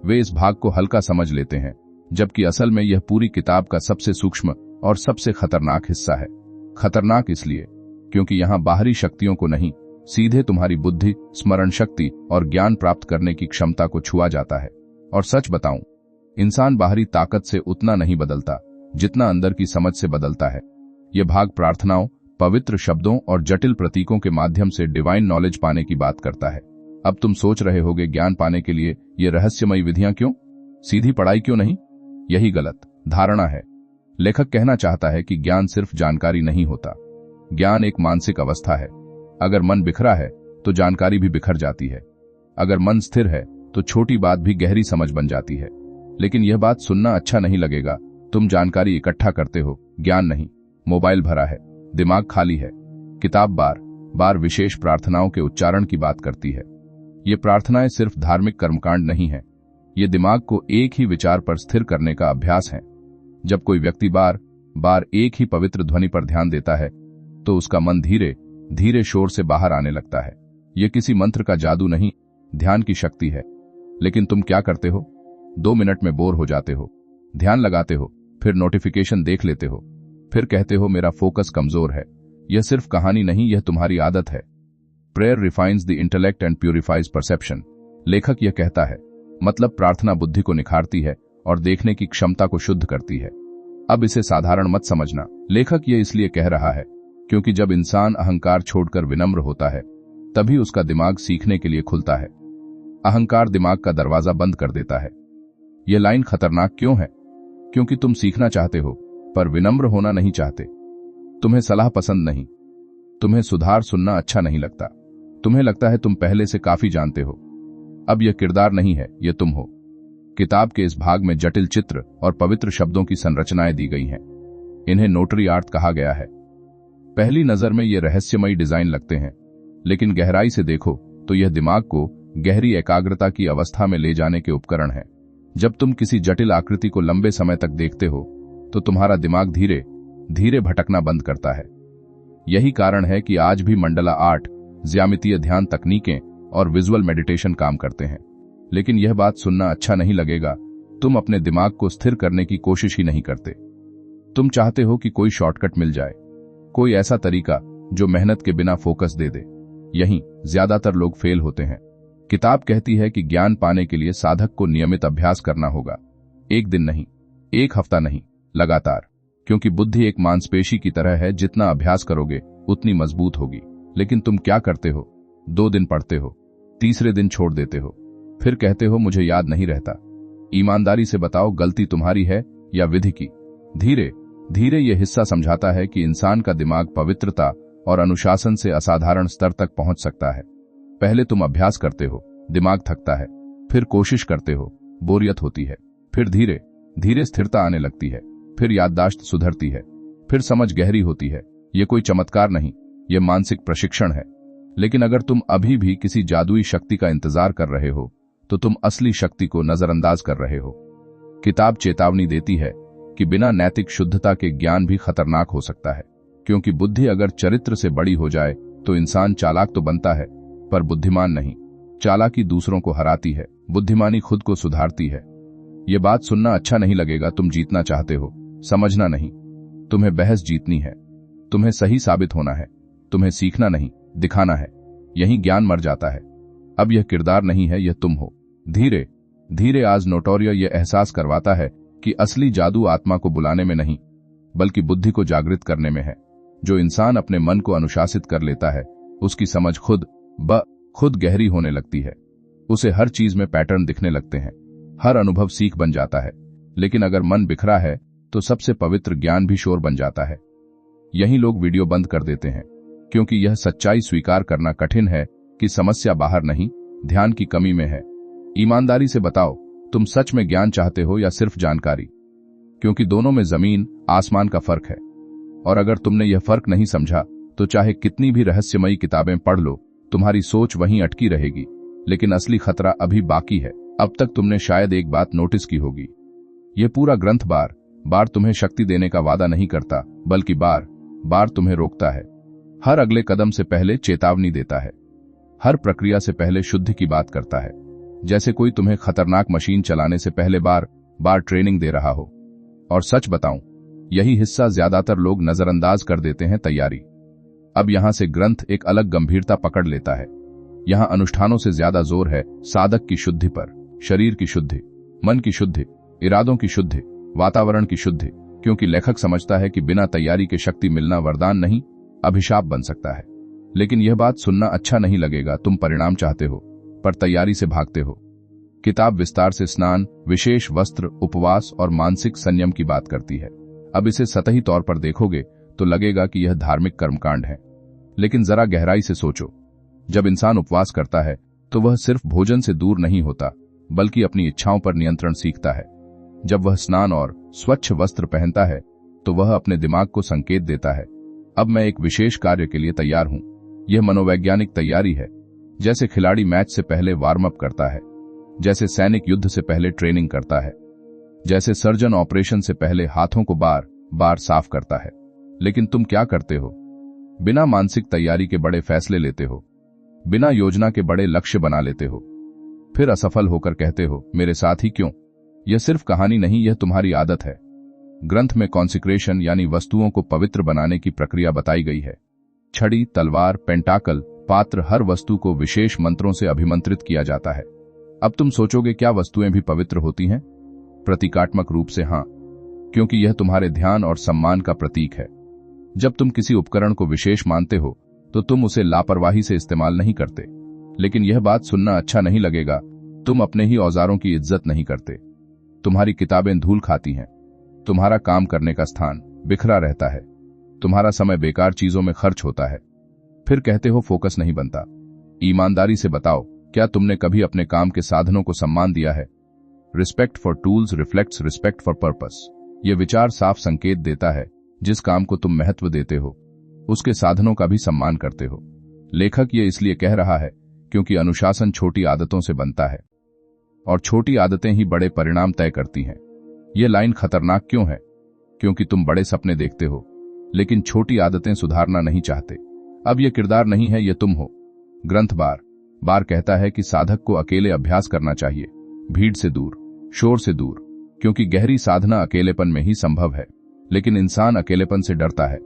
वे इस भाग को हल्का समझ लेते हैं, जबकि असल में यह पूरी किताब का सबसे सूक्ष्म और सबसे खतरनाक हिस्सा है। खतरनाक इसलिए क्योंकि यहां बाहरी शक्तियों को नहीं, सीधे तुम्हारी बुद्धि, स्मरण शक्ति और ज्ञान प्राप्त करने की क्षमता को छुआ जाता है। और सच बताऊं, इंसान बाहरी ताकत से उतना नहीं बदलता जितना अंदर की समझ से बदलता है। ये भाग प्रार्थनाओं, पवित्र शब्दों और जटिल प्रतीकों के माध्यम से डिवाइन नॉलेज पाने की बात करता है। अब तुम सोच रहे होगे, ज्ञान पाने के लिए ये रहस्यमयी विधियां क्यों? सीधी पढ़ाई क्यों नहीं? यही गलत धारणा है। लेखक कहना चाहता है कि ज्ञान सिर्फ जानकारी नहीं होता। ज्ञान एक मानसिक अवस्था है। अगर मन बिखरा है तो जानकारी भी बिखर जाती है। अगर मन स्थिर है तो छोटी बात भी गहरी समझ बन जाती है। लेकिन यह बात सुनना अच्छा नहीं लगेगा। तुम जानकारी इकट्ठा करते हो, ज्ञान नहीं। मोबाइल भरा है, दिमाग खाली है। किताब बार बार विशेष प्रार्थनाओं के उच्चारण की बात करती है। ये प्रार्थनाएं सिर्फ धार्मिक कर्मकांड नहीं है, ये दिमाग को एक ही विचार पर स्थिर करने का अभ्यास है। जब कोई व्यक्ति बार बार एक ही पवित्र ध्वनि पर ध्यान देता है तो उसका मन धीरे धीरे शोर से बाहर आने लगता है। यह किसी मंत्र का जादू नहीं, ध्यान की शक्ति है। लेकिन तुम क्या करते हो? 2 मिनट में बोर हो जाते हो, ध्यान लगाते हो, फिर नोटिफिकेशन देख लेते हो, फिर कहते हो मेरा फोकस कमजोर है। यह सिर्फ कहानी नहीं, यह तुम्हारी आदत है। Prayer refines the intellect and purifies perception. लेखक यह कहता है, मतलब प्रार्थना बुद्धि को निखारती है और देखने की क्षमता को शुद्ध करती है। अब इसे साधारण मत समझना। लेखक यह इसलिए कह रहा है क्योंकि जब इंसान अहंकार छोड़कर विनम्र होता है तभी उसका दिमाग सीखने के लिए खुलता है। अहंकार दिमाग का दरवाजा बंद कर देता है। यह लाइन खतरनाक क्यों है? क्योंकि तुम सीखना चाहते हो पर विनम्र होना नहीं चाहते। तुम्हें सलाह पसंद नहीं, तुम्हें सुधार सुनना अच्छा नहीं लगता, तुम्हें लगता है तुम पहले से काफी जानते हो। अब यह किरदार नहीं है, यह तुम हो। किताब के इस भाग में जटिल चित्र और पवित्र शब्दों की संरचनाएं दी गई हैं। इन्हें नोटरी आर्ट कहा गया है। पहली नजर में ये रहस्यमयी डिजाइन लगते हैं, लेकिन गहराई से देखो तो यह दिमाग को गहरी एकाग्रता की अवस्था में ले जाने के उपकरण हैं। जब तुम किसी जटिल आकृति को लंबे समय तक देखते हो तो तुम्हारा दिमाग धीरे धीरे भटकना बंद करता है। यही कारण है कि आज भी मंडला आर्ट, ज्यामितीय ध्यान तकनीकें और विजुअल मेडिटेशन काम करते हैं। लेकिन यह बात सुनना अच्छा नहीं लगेगा, तुम अपने दिमाग को स्थिर करने की कोशिश ही नहीं करते। तुम चाहते हो कि कोई शॉर्टकट मिल जाए, कोई ऐसा तरीका जो मेहनत के बिना फोकस दे दे। यहीं ज्यादातर लोग फेल होते हैं। किताब कहती है कि ज्ञान पाने के लिए साधक को नियमित अभ्यास करना होगा। एक दिन नहीं, एक हफ्ता नहीं, लगातार। क्योंकि बुद्धि एक मांसपेशी की तरह है, जितना अभ्यास करोगे उतनी मजबूत होगी। लेकिन तुम क्या करते हो? 2 दिन पढ़ते हो, तीसरे दिन छोड़ देते हो, फिर कहते हो मुझे याद नहीं रहता। ईमानदारी से बताओ, गलती तुम्हारी है या विधि की? धीरे धीरे यह हिस्सा समझाता है कि इंसान का दिमाग पवित्रता और अनुशासन से असाधारण स्तर तक पहुंच सकता है। पहले तुम अभ्यास करते हो, दिमाग थकता है, फिर कोशिश करते हो, बोरियत होती है, फिर धीरे धीरे स्थिरता आने लगती है, फिर याददाश्त सुधरती है, फिर समझ गहरी होती है। यह कोई चमत्कार नहीं, यह मानसिक प्रशिक्षण है। लेकिन अगर तुम अभी भी किसी जादुई शक्ति का इंतजार कर रहे हो तो तुम असली शक्ति को नजरअंदाज कर रहे हो। किताब चेतावनी देती है कि बिना नैतिक शुद्धता के ज्ञान भी खतरनाक हो सकता है। क्योंकि बुद्धि अगर चरित्र से बड़ी हो जाए तो इंसान चालाक तो बनता है पर बुद्धिमान नहीं। चालाकी दूसरों को हराती है, बुद्धिमानी खुद को सुधारती है। यह बात सुनना अच्छा नहीं लगेगा। तुम जीतना चाहते हो, समझना नहीं। तुम्हें बहस जीतनी है, तुम्हें सही साबित होना है, तुम्हें सीखना नहीं, दिखाना है। यहीं ज्ञान मर जाता है। अब यह किरदार नहीं है, यह तुम हो। धीरे धीरे आज नोटोरियो यह एहसास करवाता है कि असली जादू आत्मा को बुलाने में नहीं बल्कि बुद्धि को जागृत करने में है। जो इंसान अपने मन को अनुशासित कर लेता है उसकी समझ खुद गहरी होने लगती है। उसे हर चीज में पैटर्न दिखने लगते हैं, हर अनुभव सीख बन जाता है। लेकिन अगर मन बिखरा है तो सबसे पवित्र ज्ञान भी शोर बन जाता है। यही लोग वीडियो बंद कर देते हैं क्योंकि यह सच्चाई स्वीकार करना कठिन है कि समस्या बाहर नहीं, ध्यान की कमी में है। ईमानदारी से बताओ, तुम सच में ज्ञान चाहते हो या सिर्फ जानकारी? क्योंकि दोनों में जमीन आसमान का फर्क है। और अगर तुमने यह फर्क नहीं समझा तो चाहे कितनी भी रहस्यमयी किताबें पढ़ लो, तुम्हारी सोच वहीं अटकी रहेगी। लेकिन असली खतरा अभी बाकी है। अब तक तुमने शायद एक बात नोटिस की होगी, यह पूरा ग्रंथ बार बार तुम्हें शक्ति देने का वादा नहीं करता बल्कि बार बार तुम्हें रोकता है। हर अगले कदम से पहले चेतावनी देता है, हर प्रक्रिया से पहले शुद्धि की बात करता है। जैसे कोई तुम्हें खतरनाक मशीन चलाने से पहले बार बार ट्रेनिंग दे रहा हो। और सच बताऊं, यही हिस्सा ज्यादातर लोग नजरअंदाज कर देते हैं, तैयारी। अब यहां से ग्रंथ एक अलग गंभीरता पकड़ लेता है। यहां अनुष्ठानों से ज्यादा जोर है साधक की शुद्धि पर। शरीर की शुद्धि, मन की शुद्धि, इरादों की शुद्धि, वातावरण की शुद्धि, क्योंकि लेखक समझता है कि बिना तैयारी के शक्ति मिलना वरदान नहीं, अभिशाप बन सकता है। लेकिन यह बात सुनना अच्छा नहीं लगेगा। तुम परिणाम चाहते हो पर तैयारी से भागते हो। किताब विस्तार से स्नान, विशेष वस्त्र, उपवास और मानसिक संयम की बात करती है। अब इसे सतही तौर पर देखोगे तो लगेगा कि यह धार्मिक कर्मकांड है, लेकिन जरा गहराई से सोचो। जब इंसान उपवास करता है तो वह सिर्फ भोजन से दूर नहीं होता, बल्कि अपनी इच्छाओं पर नियंत्रण सीखता है। जब वह स्नान और स्वच्छ वस्त्र पहनता है तो वह अपने दिमाग को संकेत देता है, अब मैं एक विशेष कार्य के लिए तैयार हूं। यह मनोवैज्ञानिक तैयारी है, जैसे खिलाड़ी मैच से पहले वार्म अप करता है, जैसे सैनिक युद्ध से पहले ट्रेनिंग करता है, जैसे सर्जन ऑपरेशन से पहले हाथों को बार बार साफ करता है। लेकिन तुम क्या करते हो? बिना मानसिक तैयारी के बड़े फैसले लेते हो, बिना योजना के बड़े लक्ष्य बना लेते हो, फिर असफल होकर कहते हो मेरे साथ ही क्यों? यह सिर्फ कहानी नहीं, यह तुम्हारी आदत है। ग्रंथ में कॉन्सिक्रेशन यानी वस्तुओं को पवित्र बनाने की प्रक्रिया बताई गई है। छड़ी, तलवार, पेंटाकल, पात्र, हर वस्तु को विशेष मंत्रों से अभिमंत्रित किया जाता है। अब तुम सोचोगे क्या वस्तुएं भी पवित्र होती हैं? प्रतीकात्मक रूप से हां, क्योंकि यह तुम्हारे ध्यान और सम्मान का प्रतीक है। जब तुम किसी उपकरण को विशेष मानते हो तो तुम उसे लापरवाही से इस्तेमाल नहीं करते। लेकिन यह बात सुनना अच्छा नहीं लगेगा, तुम अपने ही औजारों की इज्जत नहीं करते। तुम्हारी किताबें धूल खाती हैं, तुम्हारा काम करने का स्थान बिखरा रहता है, तुम्हारा समय बेकार चीजों में खर्च होता है, फिर कहते हो फोकस नहीं बनता। ईमानदारी से बताओ, क्या तुमने कभी अपने काम के साधनों को सम्मान दिया है? Respect for tools reflects respect for purpose. यह विचार साफ संकेत देता है, जिस काम को तुम महत्व देते हो उसके साधनों का भी सम्मान करते हो। लेखक ये इसलिए कह रहा है क्योंकि अनुशासन छोटी आदतों से बनता है और छोटी आदतें ही बड़े परिणाम तय करती हैं। यह लाइन खतरनाक क्यों है? क्योंकि तुम बड़े सपने देखते हो लेकिन छोटी आदतें सुधारना नहीं चाहते। अब यह किरदार नहीं है, यह तुम हो। ग्रंथ बार बार कहता है कि साधक को अकेले अभ्यास करना चाहिए, भीड़ से दूर, शोर से दूर, क्योंकि गहरी साधना अकेलेपन में ही संभव है। लेकिन इंसान अकेलेपन से डरता है,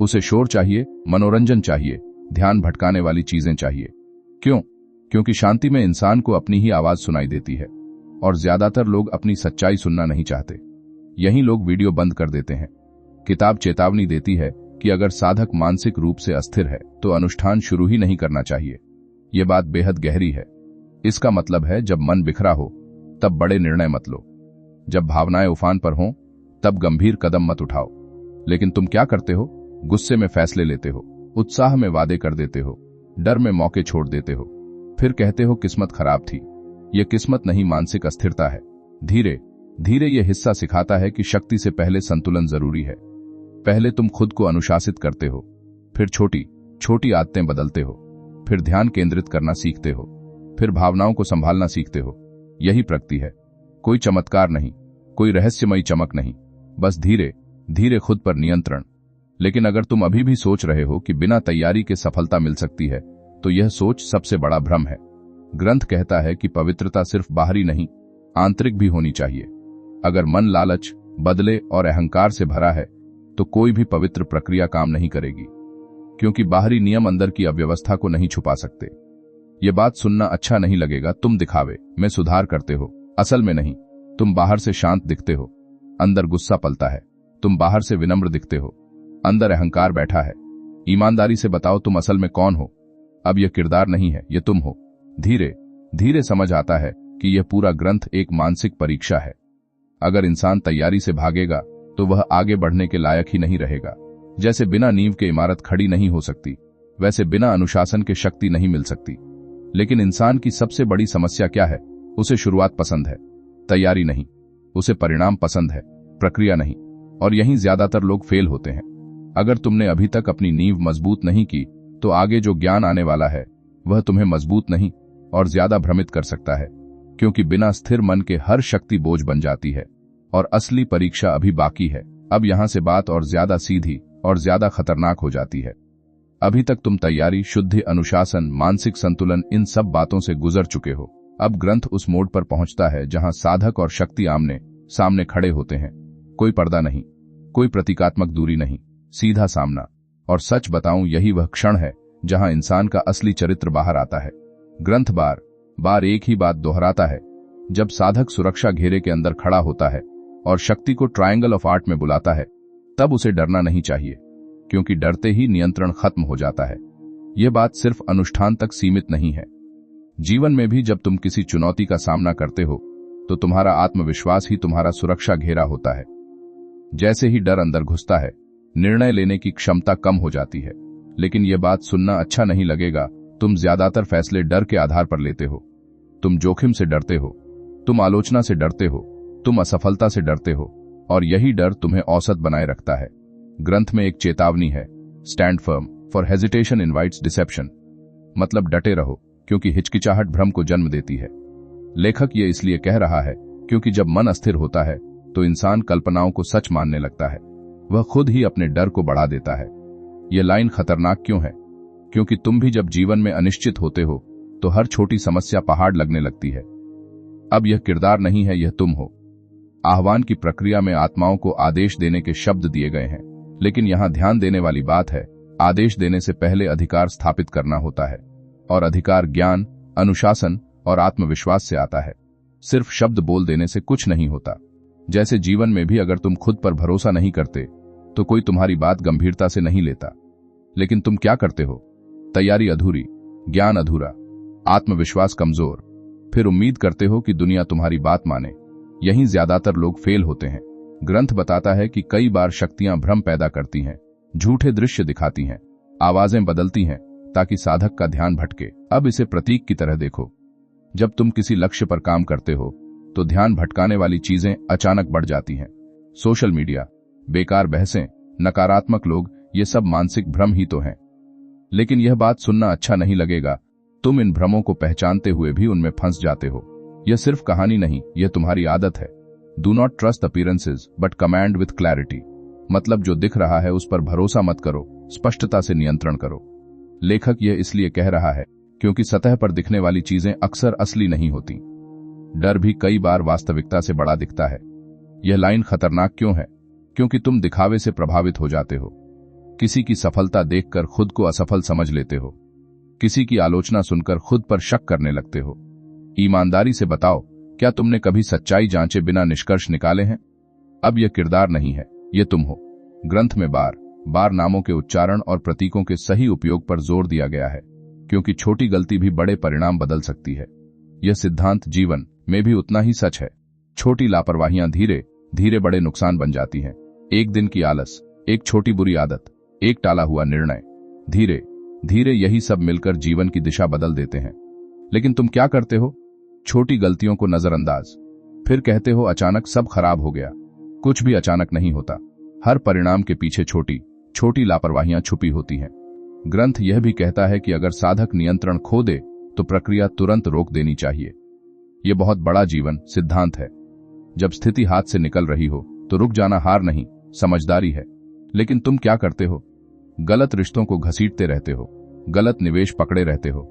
उसे शोर चाहिए, मनोरंजन चाहिए, ध्यान भटकाने वाली चीजें चाहिए। क्यों? क्योंकि शांति में इंसान को अपनी ही आवाज सुनाई देती है और ज्यादातर लोग अपनी सच्चाई सुनना नहीं चाहते। यही लोग वीडियो बंद कर देते हैं। किताब चेतावनी देती है कि अगर साधक मानसिक रूप से अस्थिर है तो अनुष्ठान शुरू ही नहीं करना चाहिए। यह बात बेहद गहरी है। इसका मतलब है जब मन बिखरा हो तब बड़े निर्णय मत लो, जब भावनाएं उफान पर हों तब गंभीर कदम मत उठाओ। लेकिन तुम क्या करते हो? गुस्से में फैसले लेते हो, उत्साह में वादे कर देते हो, डर में मौके छोड़ देते हो, फिर कहते हो किस्मत खराब थी। यह किस्मत नहीं, मानसिक अस्थिरता है। धीरे धीरे यह हिस्सा सिखाता है कि शक्ति से पहले संतुलन जरूरी है। पहले तुम खुद को अनुशासित करते हो, फिर छोटी छोटी आदतें बदलते हो, फिर ध्यान केंद्रित करना सीखते हो, फिर भावनाओं को संभालना सीखते हो। यही प्रगति है, कोई चमत्कार नहीं, कोई रहस्यमयी चमक नहीं, बस धीरे धीरे खुद पर नियंत्रण। लेकिन अगर तुम अभी भी सोच रहे हो कि बिना तैयारी के सफलता मिल सकती है तो यह सोच सबसे बड़ा भ्रम है। ग्रंथ कहता है कि पवित्रता सिर्फ बाहरी नहीं, आंतरिक भी होनी चाहिए। अगर मन लालच, बदले और अहंकार से भरा है तो कोई भी पवित्र प्रक्रिया काम नहीं करेगी, क्योंकि बाहरी नियम अंदर की अव्यवस्था को नहीं छुपा सकते। यह बात सुनना अच्छा नहीं लगेगा। तुम दिखावे में सुधार करते हो, असल में नहीं। तुम बाहर से शांत दिखते हो, अंदर गुस्सा पलता है। तुम बाहर से विनम्र दिखते हो, अंदर अहंकार बैठा है। ईमानदारी से बताओ, तुम असल में कौन हो? अब यह किरदार नहीं है, यह तुम हो। धीरे धीरे समझ आता है कि यह पूरा ग्रंथ एक मानसिक परीक्षा है। अगर इंसान तैयारी से भागेगा तो वह आगे बढ़ने के लायक ही नहीं रहेगा। जैसे बिना नींव के इमारत खड़ी नहीं हो सकती, वैसे बिना अनुशासन के शक्ति नहीं मिल सकती। लेकिन इंसान की सबसे बड़ी समस्या क्या है? उसे शुरुआत पसंद है, तैयारी नहीं। उसे परिणाम पसंद है, प्रक्रिया नहीं। और यहीं ज्यादातर लोग फेल होते हैं। अगर तुमने अभी तक अपनी नींव मजबूत नहीं की तो आगे जो ज्ञान आने वाला है वह तुम्हें मजबूत नहीं और ज्यादा भ्रमित कर सकता है, क्योंकि बिना स्थिर मन के हर शक्ति बोझ बन जाती है। और असली परीक्षा अभी बाकी है। अब यहां से बात और ज्यादा सीधी और ज्यादा खतरनाक हो जाती है। अभी तक तुम तैयारी, शुद्धि, अनुशासन, मानसिक संतुलन, इन सब बातों से गुजर चुके हो। अब ग्रंथ उस मोड़ पर पहुंचता है जहां साधक और शक्ति आमने सामने खड़े होते हैं। कोई पर्दा नहीं, कोई प्रतीकात्मक दूरी नहीं, सीधा सामना। और सच बताऊं, यही वह क्षण है जहां इंसान का असली चरित्र बाहर आता है। ग्रंथ बार बार एक ही बात दोहराता है। जब साधक सुरक्षा घेरे के अंदर खड़ा होता है और शक्ति को ट्रायंगल ऑफ आर्ट में बुलाता है, तब उसे डरना नहीं चाहिए, क्योंकि डरते ही नियंत्रण खत्म हो जाता है। यह बात सिर्फ अनुष्ठान तक सीमित नहीं है। जीवन में भी जब तुम किसी चुनौती का सामना करते हो तो तुम्हारा आत्मविश्वास ही तुम्हारा सुरक्षा घेरा होता है। जैसे ही डर अंदर घुसता है, निर्णय लेने की क्षमता कम हो जाती है। लेकिन यह बात सुनना अच्छा नहीं लगेगा, तुम ज्यादातर फैसले डर के आधार पर लेते हो। तुम जोखिम से डरते हो, तुम आलोचना से डरते हो, तुम असफलता से डरते हो, और यही डर तुम्हें औसत बनाए रखता है। ग्रंथ में एक चेतावनी है, stand firm for hesitation invites deception, मतलब डटे रहो क्योंकि हिचकिचाहट भ्रम को जन्म देती है। लेखक ये इसलिए कह रहा है क्योंकि जब मन अस्थिर होता है तो इंसान कल्पनाओं को सच मानने लगता है, वह खुद ही अपने डर को बढ़ा देता है। यह लाइन खतरनाक क्यों है? क्योंकि तुम भी जब जीवन में अनिश्चित होते हो तो हर छोटी समस्या पहाड़ लगने लगती है। अब यह किरदार नहीं है, यह तुम हो। आह्वान की प्रक्रिया में आत्माओं को आदेश देने के शब्द दिए गए हैं, लेकिन यहां ध्यान देने वाली बात है, आदेश देने से पहले अधिकार स्थापित करना होता है, और अधिकार ज्ञान, अनुशासन और आत्मविश्वास से आता है। सिर्फ शब्द बोल देने से कुछ नहीं होता। जैसे जीवन में भी अगर तुम खुद पर भरोसा नहीं करते तो कोई तुम्हारी बात गंभीरता से नहीं लेता। लेकिन तुम क्या करते हो? तैयारी अधूरी, ज्ञान अधूरा, आत्मविश्वास कमजोर, फिर उम्मीद करते हो कि दुनिया तुम्हारी बात माने। यहीं ज्यादातर लोग फेल होते हैं। ग्रंथ बताता है कि कई बार शक्तियां भ्रम पैदा करती हैं, झूठे दृश्य दिखाती हैं, आवाजें बदलती हैं ताकि साधक का ध्यान भटके। अब इसे प्रतीक की तरह देखो। जब तुम किसी लक्ष्य पर काम करते हो तो ध्यान भटकाने वाली चीजें अचानक बढ़ जाती हैं। सोशल मीडिया, बेकार बहसें, नकारात्मक लोग, ये सब मानसिक भ्रम ही तो हैं। लेकिन यह बात सुनना अच्छा नहीं लगेगा, तुम इन भ्रमों को पहचानते हुए भी उनमें फंस जाते हो। यह सिर्फ कहानी नहीं, यह तुम्हारी आदत है। Do not trust appearances but command with clarity, मतलब जो दिख रहा है उस पर भरोसा मत करो, स्पष्टता से नियंत्रण करो। लेखक यह इसलिए कह रहा है क्योंकि सतह पर दिखने वाली चीजें अक्सर असली नहीं होती। डर भी कई बार वास्तविकता से बड़ा दिखता है। यह लाइन खतरनाक क्यों है? क्योंकि तुम दिखावे से प्रभावित हो जाते हो। किसी की सफलता देखकर खुद को असफल समझ लेते हो, किसी की आलोचना सुनकर खुद पर शक करने लगते हो। ईमानदारी से बताओ, क्या तुमने कभी सच्चाई जांचे बिना निष्कर्ष निकाले हैं? अब यह किरदार नहीं है, यह तुम हो। ग्रंथ में बार बार नामों के उच्चारण और प्रतीकों के सही उपयोग पर जोर दिया गया है, क्योंकि छोटी गलती भी बड़े परिणाम बदल सकती है। यह सिद्धांत जीवन में भी उतना ही सच है। छोटी लापरवाहियां धीरे धीरे बड़े नुकसान बन जाती हैं। एक दिन की आलस, एक छोटी बुरी आदत, एक टाला हुआ निर्णय, धीरे धीरे यही सब मिलकर जीवन की दिशा बदल देते हैं। लेकिन तुम क्या करते हो? छोटी गलतियों को नजरअंदाज, फिर कहते हो अचानक सब खराब हो गया। कुछ भी अचानक नहीं होता। हर परिणाम के पीछे छोटी छोटी लापरवाहियां छुपी होती हैं। ग्रंथ यह भी कहता है कि अगर साधक नियंत्रण खो दे तो प्रक्रिया तुरंत रोक देनी चाहिए। यह बहुत बड़ा जीवन सिद्धांत है। जब स्थिति हाथ से निकल रही हो तो रुक जाना हार नहीं, समझदारी है। लेकिन तुम क्या करते हो? गलत रिश्तों को घसीटते रहते हो, गलत निवेश पकड़े रहते हो,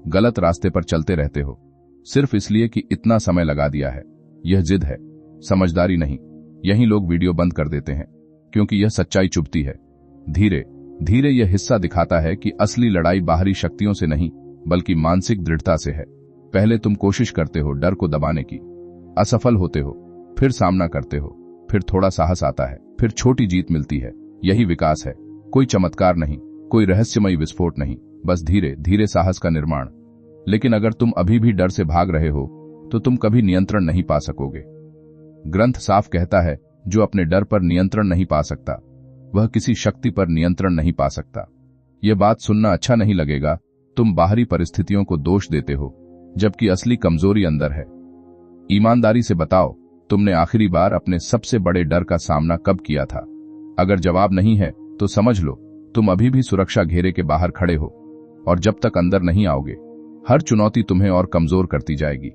गलत रास्ते पर चलते रहते हो, सिर्फ इसलिए कि इतना समय लगा दिया है। यह जिद है, समझदारी नहीं। यही लोग वीडियो बंद कर देते हैं क्योंकि यह सच्चाई चुभती है। धीरे धीरे यह हिस्सा दिखाता है कि असली लड़ाई बाहरी शक्तियों से नहीं बल्कि मानसिक दृढ़ता से है। पहले तुम कोशिश करते हो डर को दबाने की, असफल होते हो, फिर सामना करते हो, फिर थोड़ा साहस आता है, फिर छोटी जीत मिलती है। यही विकास है, कोई चमत्कार नहीं, कोई रहस्यमयी विस्फोट नहीं, बस धीरे धीरे साहस का निर्माण। लेकिन अगर तुम अभी भी डर से भाग रहे हो तो तुम कभी नियंत्रण नहीं पा सकोगे। ग्रंथ साफ कहता है, जो अपने डर पर नियंत्रण नहीं पा सकता वह किसी शक्ति पर नियंत्रण नहीं पा सकता। यह बात सुनना अच्छा नहीं लगेगा, तुम बाहरी परिस्थितियों को दोष देते हो जबकि असली कमजोरी अंदर है। ईमानदारी से बताओ, तुमने आखिरी बार अपने सबसे बड़े डर का सामना कब किया था? अगर जवाब नहीं है तो समझ लो तुम अभी भी सुरक्षा घेरे के बाहर खड़े हो, और जब तक अंदर नहीं आओगे हर चुनौती तुम्हें और कमजोर करती जाएगी।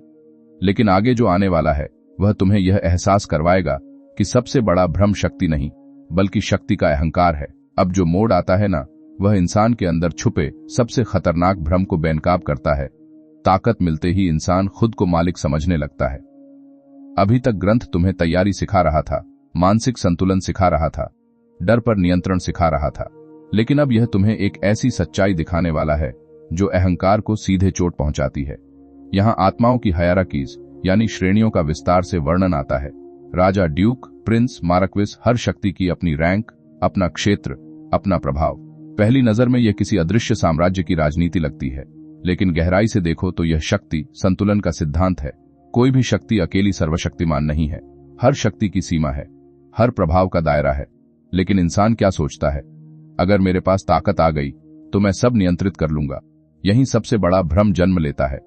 लेकिन आगे जो आने वाला है वह तुम्हें यह एहसास करवाएगा कि सबसे बड़ा भ्रम शक्ति नहीं बल्कि शक्ति का अहंकार है। अब जो मोड़ आता है ना, वह इंसान के अंदर छुपे सबसे खतरनाक भ्रम को बेनकाब करता है। ताकत मिलते ही इंसान खुद को मालिक समझने लगता है। अभी तक ग्रंथ तुम्हें तैयारी सिखा रहा था, मानसिक संतुलन सिखा रहा था, डर पर नियंत्रण सिखा रहा था, लेकिन अब यह तुम्हें एक ऐसी सच्चाई दिखाने वाला है जो अहंकार को सीधे चोट पहुंचाती है। यहां आत्माओं की हायरार्कीज यानी श्रेणियों का विस्तार से वर्णन आता है। राजा, ड्यूक, प्रिंस, मार्क्विस, हर शक्ति की अपनी रैंक, अपना क्षेत्र, अपना प्रभाव। पहली नजर में यह किसी अदृश्य साम्राज्य की राजनीति लगती है, लेकिन गहराई से देखो तो यह शक्ति संतुलन का सिद्धांत है। कोई भी शक्ति अकेली सर्वशक्तिमान नहीं है। हर शक्ति की सीमा है, हर प्रभाव का दायरा है। लेकिन इंसान क्या सोचता है? अगर मेरे पास ताकत आ गई तो मैं सब नियंत्रित कर लूंगा। यही सबसे बड़ा भ्रम जन्म लेता है।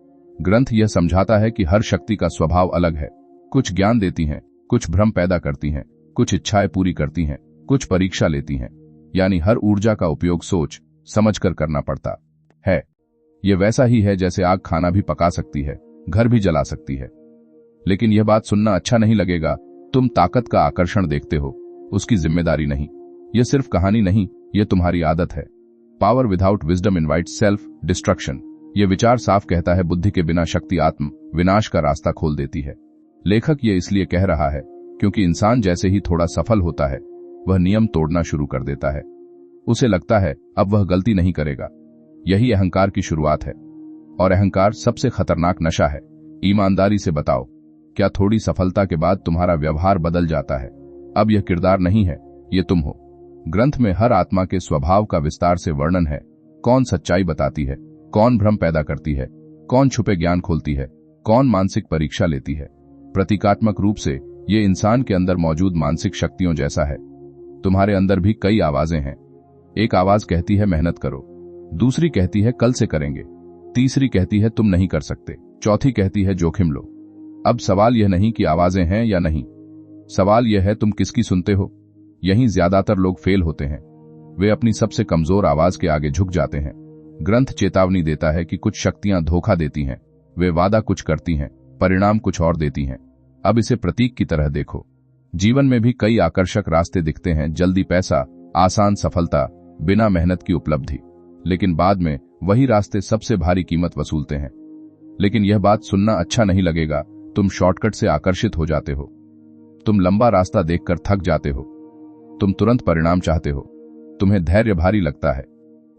ग्रंथ यह समझाता है कि हर शक्ति का स्वभाव अलग है। कुछ ज्ञान देती हैं, कुछ भ्रम पैदा करती हैं, कुछ इच्छाएं पूरी करती हैं, कुछ परीक्षा लेती हैं। यानी हर ऊर्जा का उपयोग सोच समझकर करना पड़ता है। यह वैसा ही है जैसे आग खाना भी पका सकती है, घर भी जला सकती है। लेकिन यह बात सुनना अच्छा नहीं लगेगा। तुम ताकत का आकर्षण देखते हो, उसकी जिम्मेदारी नहीं। यह सिर्फ कहानी नहीं, यह तुम्हारी आदत है। Power without wisdom invites self destruction. यह विचार साफ कहता है, बुद्धि के बिना शक्ति आत्म विनाश का रास्ता खोल देती है। लेखक यह इसलिए कह रहा है क्योंकि इंसान जैसे ही थोड़ा सफल होता है, वह नियम तोड़ना शुरू कर देता है। उसे लगता है अब वह गलती नहीं करेगा। यही अहंकार की शुरुआत है, और अहंकार सबसे खतरनाक नशा है। ईमानदारी से बताओ, क्या थोड़ी सफलता के बाद तुम्हारा व्यवहार बदल जाता है? अब यह किरदार नहीं है, ये तुम हो। ग्रंथ में हर आत्मा के स्वभाव का विस्तार से वर्णन है। कौन सच्चाई बताती है, कौन भ्रम पैदा करती है, कौन छुपे ज्ञान खोलती है, कौन मानसिक परीक्षा लेती है। प्रतीकात्मक रूप से ये इंसान के अंदर मौजूद मानसिक शक्तियों जैसा है। तुम्हारे अंदर भी कई आवाजें हैं। एक आवाज कहती है मेहनत करो, दूसरी कहती है कल से करेंगे, तीसरी कहती है तुम नहीं कर सकते, चौथी कहती है जोखिम लो। अब सवाल यह नहीं कि आवाजें हैं या नहीं, सवाल यह है तुम किसकी सुनते हो। यहीं ज्यादातर लोग फेल होते हैं। वे अपनी सबसे कमजोर आवाज के आगे झुक जाते हैं। ग्रंथ चेतावनी देता है कि कुछ शक्तियां धोखा देती हैं। वे वादा कुछ करती हैं, परिणाम कुछ और देती हैं। अब इसे प्रतीक की तरह देखो। जीवन में भी कई आकर्षक रास्ते दिखते हैं, जल्दी पैसा, आसान सफलता, बिना मेहनत की उपलब्धि। लेकिन बाद में वही रास्ते सबसे भारी कीमत वसूलते हैं। लेकिन यह बात सुनना अच्छा नहीं लगेगा। तुम शॉर्टकट से आकर्षित हो जाते हो। तुम लंबा रास्ता देखकर थक जाते हो। तुम तुरंत परिणाम चाहते हो। तुम्हें धैर्य भारी लगता है।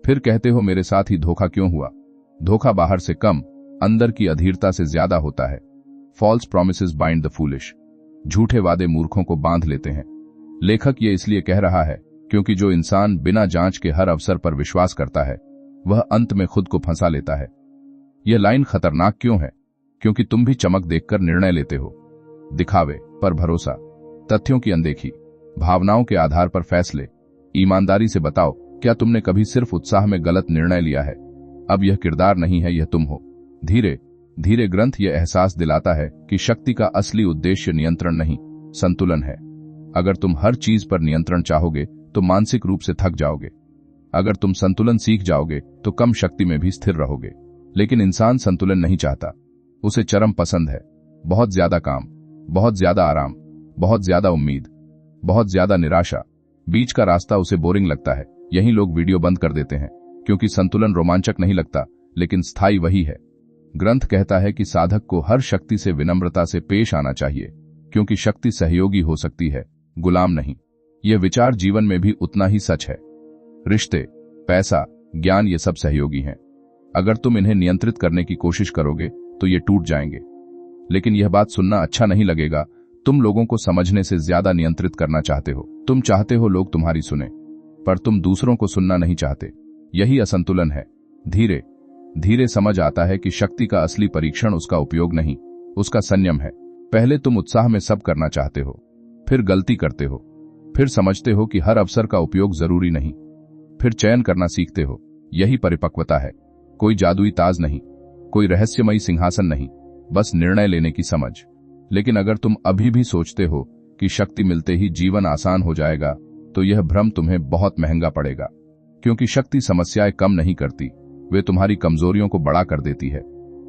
फिर कहते हो मेरे साथ ही धोखा क्यों हुआ। धोखा बाहर से कम, अंदर की अधीरता से ज्यादा होता है। False promises bind the foolish. झूठे वादे मूर्खों को बांध लेते हैं। लेखक ये इसलिए कह रहा है क्योंकि जो इंसान बिना जांच के हर अवसर पर विश्वास करता है, वह अंत में खुद को फंसा लेता है। यह लाइन खतरनाक क्यों है? क्योंकि तुम भी चमक देखकर निर्णय लेते हो। दिखावे पर भरोसा, तथ्यों की अनदेखी, भावनाओं के आधार पर फैसले। ईमानदारी से बताओ, क्या तुमने कभी सिर्फ उत्साह में गलत निर्णय लिया है? अब यह किरदार नहीं है, यह तुम हो। धीरे धीरे ग्रंथ यह एहसास दिलाता है कि शक्ति का असली उद्देश्य नियंत्रण नहीं, संतुलन है। अगर तुम हर चीज पर नियंत्रण चाहोगे तो मानसिक रूप से थक जाओगे। अगर तुम संतुलन सीख जाओगे तो कम शक्ति में भी स्थिर रहोगे। लेकिन इंसान संतुलन नहीं चाहता। उसे चरम पसंद है। बहुत ज्यादा काम, बहुत ज्यादा आराम, बहुत ज्यादा उम्मीद, बहुत ज्यादा निराशा। बीच का रास्ता उसे बोरिंग लगता है। यही लोग वीडियो बंद कर देते हैं, क्योंकि संतुलन रोमांचक नहीं लगता, लेकिन स्थायी वही है। ग्रंथ कहता है कि साधक को हर शक्ति से विनम्रता से पेश आना चाहिए, क्योंकि शक्ति सहयोगी हो सकती है, गुलाम नहीं। यह विचार जीवन में भी उतना ही सच है। रिश्ते, पैसा, ज्ञान, ये सब सहयोगी हैं। अगर तुम इन्हें नियंत्रित करने की कोशिश करोगे तो ये टूट जाएंगे। लेकिन यह बात सुनना अच्छा नहीं लगेगा। तुम लोगों को समझने से ज्यादा नियंत्रित करना चाहते हो। तुम चाहते हो लोग तुम्हारी सुने, पर तुम दूसरों को सुनना नहीं चाहते। यही असंतुलन है। धीरे धीरे समझ आता है कि शक्ति का असली परीक्षण उसका उपयोग नहीं, उसका संयम है। पहले तुम उत्साह में सब करना चाहते हो, फिर गलती करते हो, फिर समझते हो कि हर अवसर का उपयोग जरूरी नहीं, फिर चयन करना सीखते हो। यही परिपक्वता है। कोई जादुई ताज नहीं, कोई रहस्यमयी सिंहासन नहीं, बस निर्णय लेने की समझ। लेकिन अगर तुम अभी भी सोचते हो कि शक्ति मिलते ही जीवन आसान हो जाएगा, तो यह भ्रम तुम्हें बहुत महंगा पड़ेगा। क्योंकि शक्ति समस्याएं कम नहीं करती, वे तुम्हारी कमजोरियों को बड़ा कर देती है।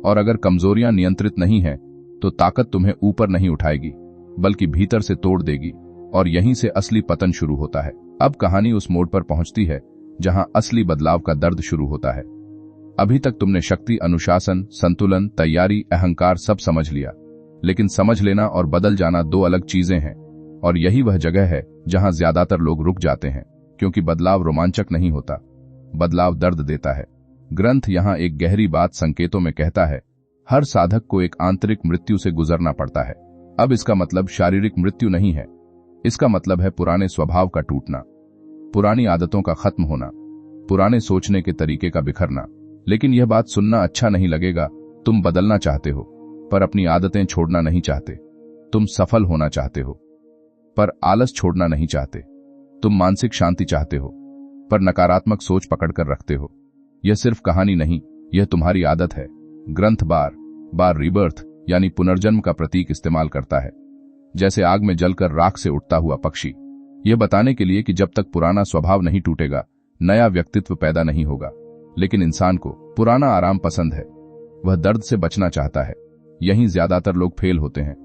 और अगर कमजोरियां नियंत्रित नहीं हैं, तो ताकत तुम्हें ऊपर नहीं उठाएगी, बल्कि भीतर से तोड़ देगी। और यहीं से असली पतन शुरू होता है। अब कहानी उस मोड़ पर पहुंचती है जहां असली बदलाव का दर्द शुरू होता है। अभी तक तुमने शक्ति, अनुशासन, संतुलन, तैयारी, अहंकार सब समझ लिया। लेकिन समझ लेना और बदल जाना दो अलग चीजें हैं। और यही वह जगह है जहां ज्यादातर लोग रुक जाते हैं, क्योंकि बदलाव रोमांचक नहीं होता, बदलाव दर्द देता है। ग्रंथ यहां एक गहरी बात संकेतों में कहता है, हर साधक को एक आंतरिक मृत्यु से गुजरना पड़ता है। अब इसका मतलब शारीरिक मृत्यु नहीं है, इसका मतलब है पुराने स्वभाव का टूटना, पुरानी आदतों का खत्म होना, पुराने सोचने के तरीके का बिखरना। लेकिन यह बात सुनना अच्छा नहीं लगेगा। तुम बदलना चाहते हो, पर अपनी आदतें छोड़ना नहीं चाहते। तुम सफल होना चाहते हो, पर आलस छोड़ना नहीं चाहते। तुम मानसिक शांति चाहते हो, पर नकारात्मक सोच पकड़कर रखते हो। यह सिर्फ कहानी नहीं, यह तुम्हारी आदत है। ग्रंथ बार बार रीबर्थ यानी पुनर्जन्म का प्रतीक इस्तेमाल करता है, जैसे आग में जलकर राख से उठता हुआ पक्षी, यह बताने के लिए कि जब तक पुराना स्वभाव नहीं टूटेगा, नया व्यक्तित्व पैदा नहीं होगा। लेकिन इंसान को पुराना आराम पसंद है, वह दर्द से बचना चाहता है। यहीं ज्यादातर लोग फेल होते हैं।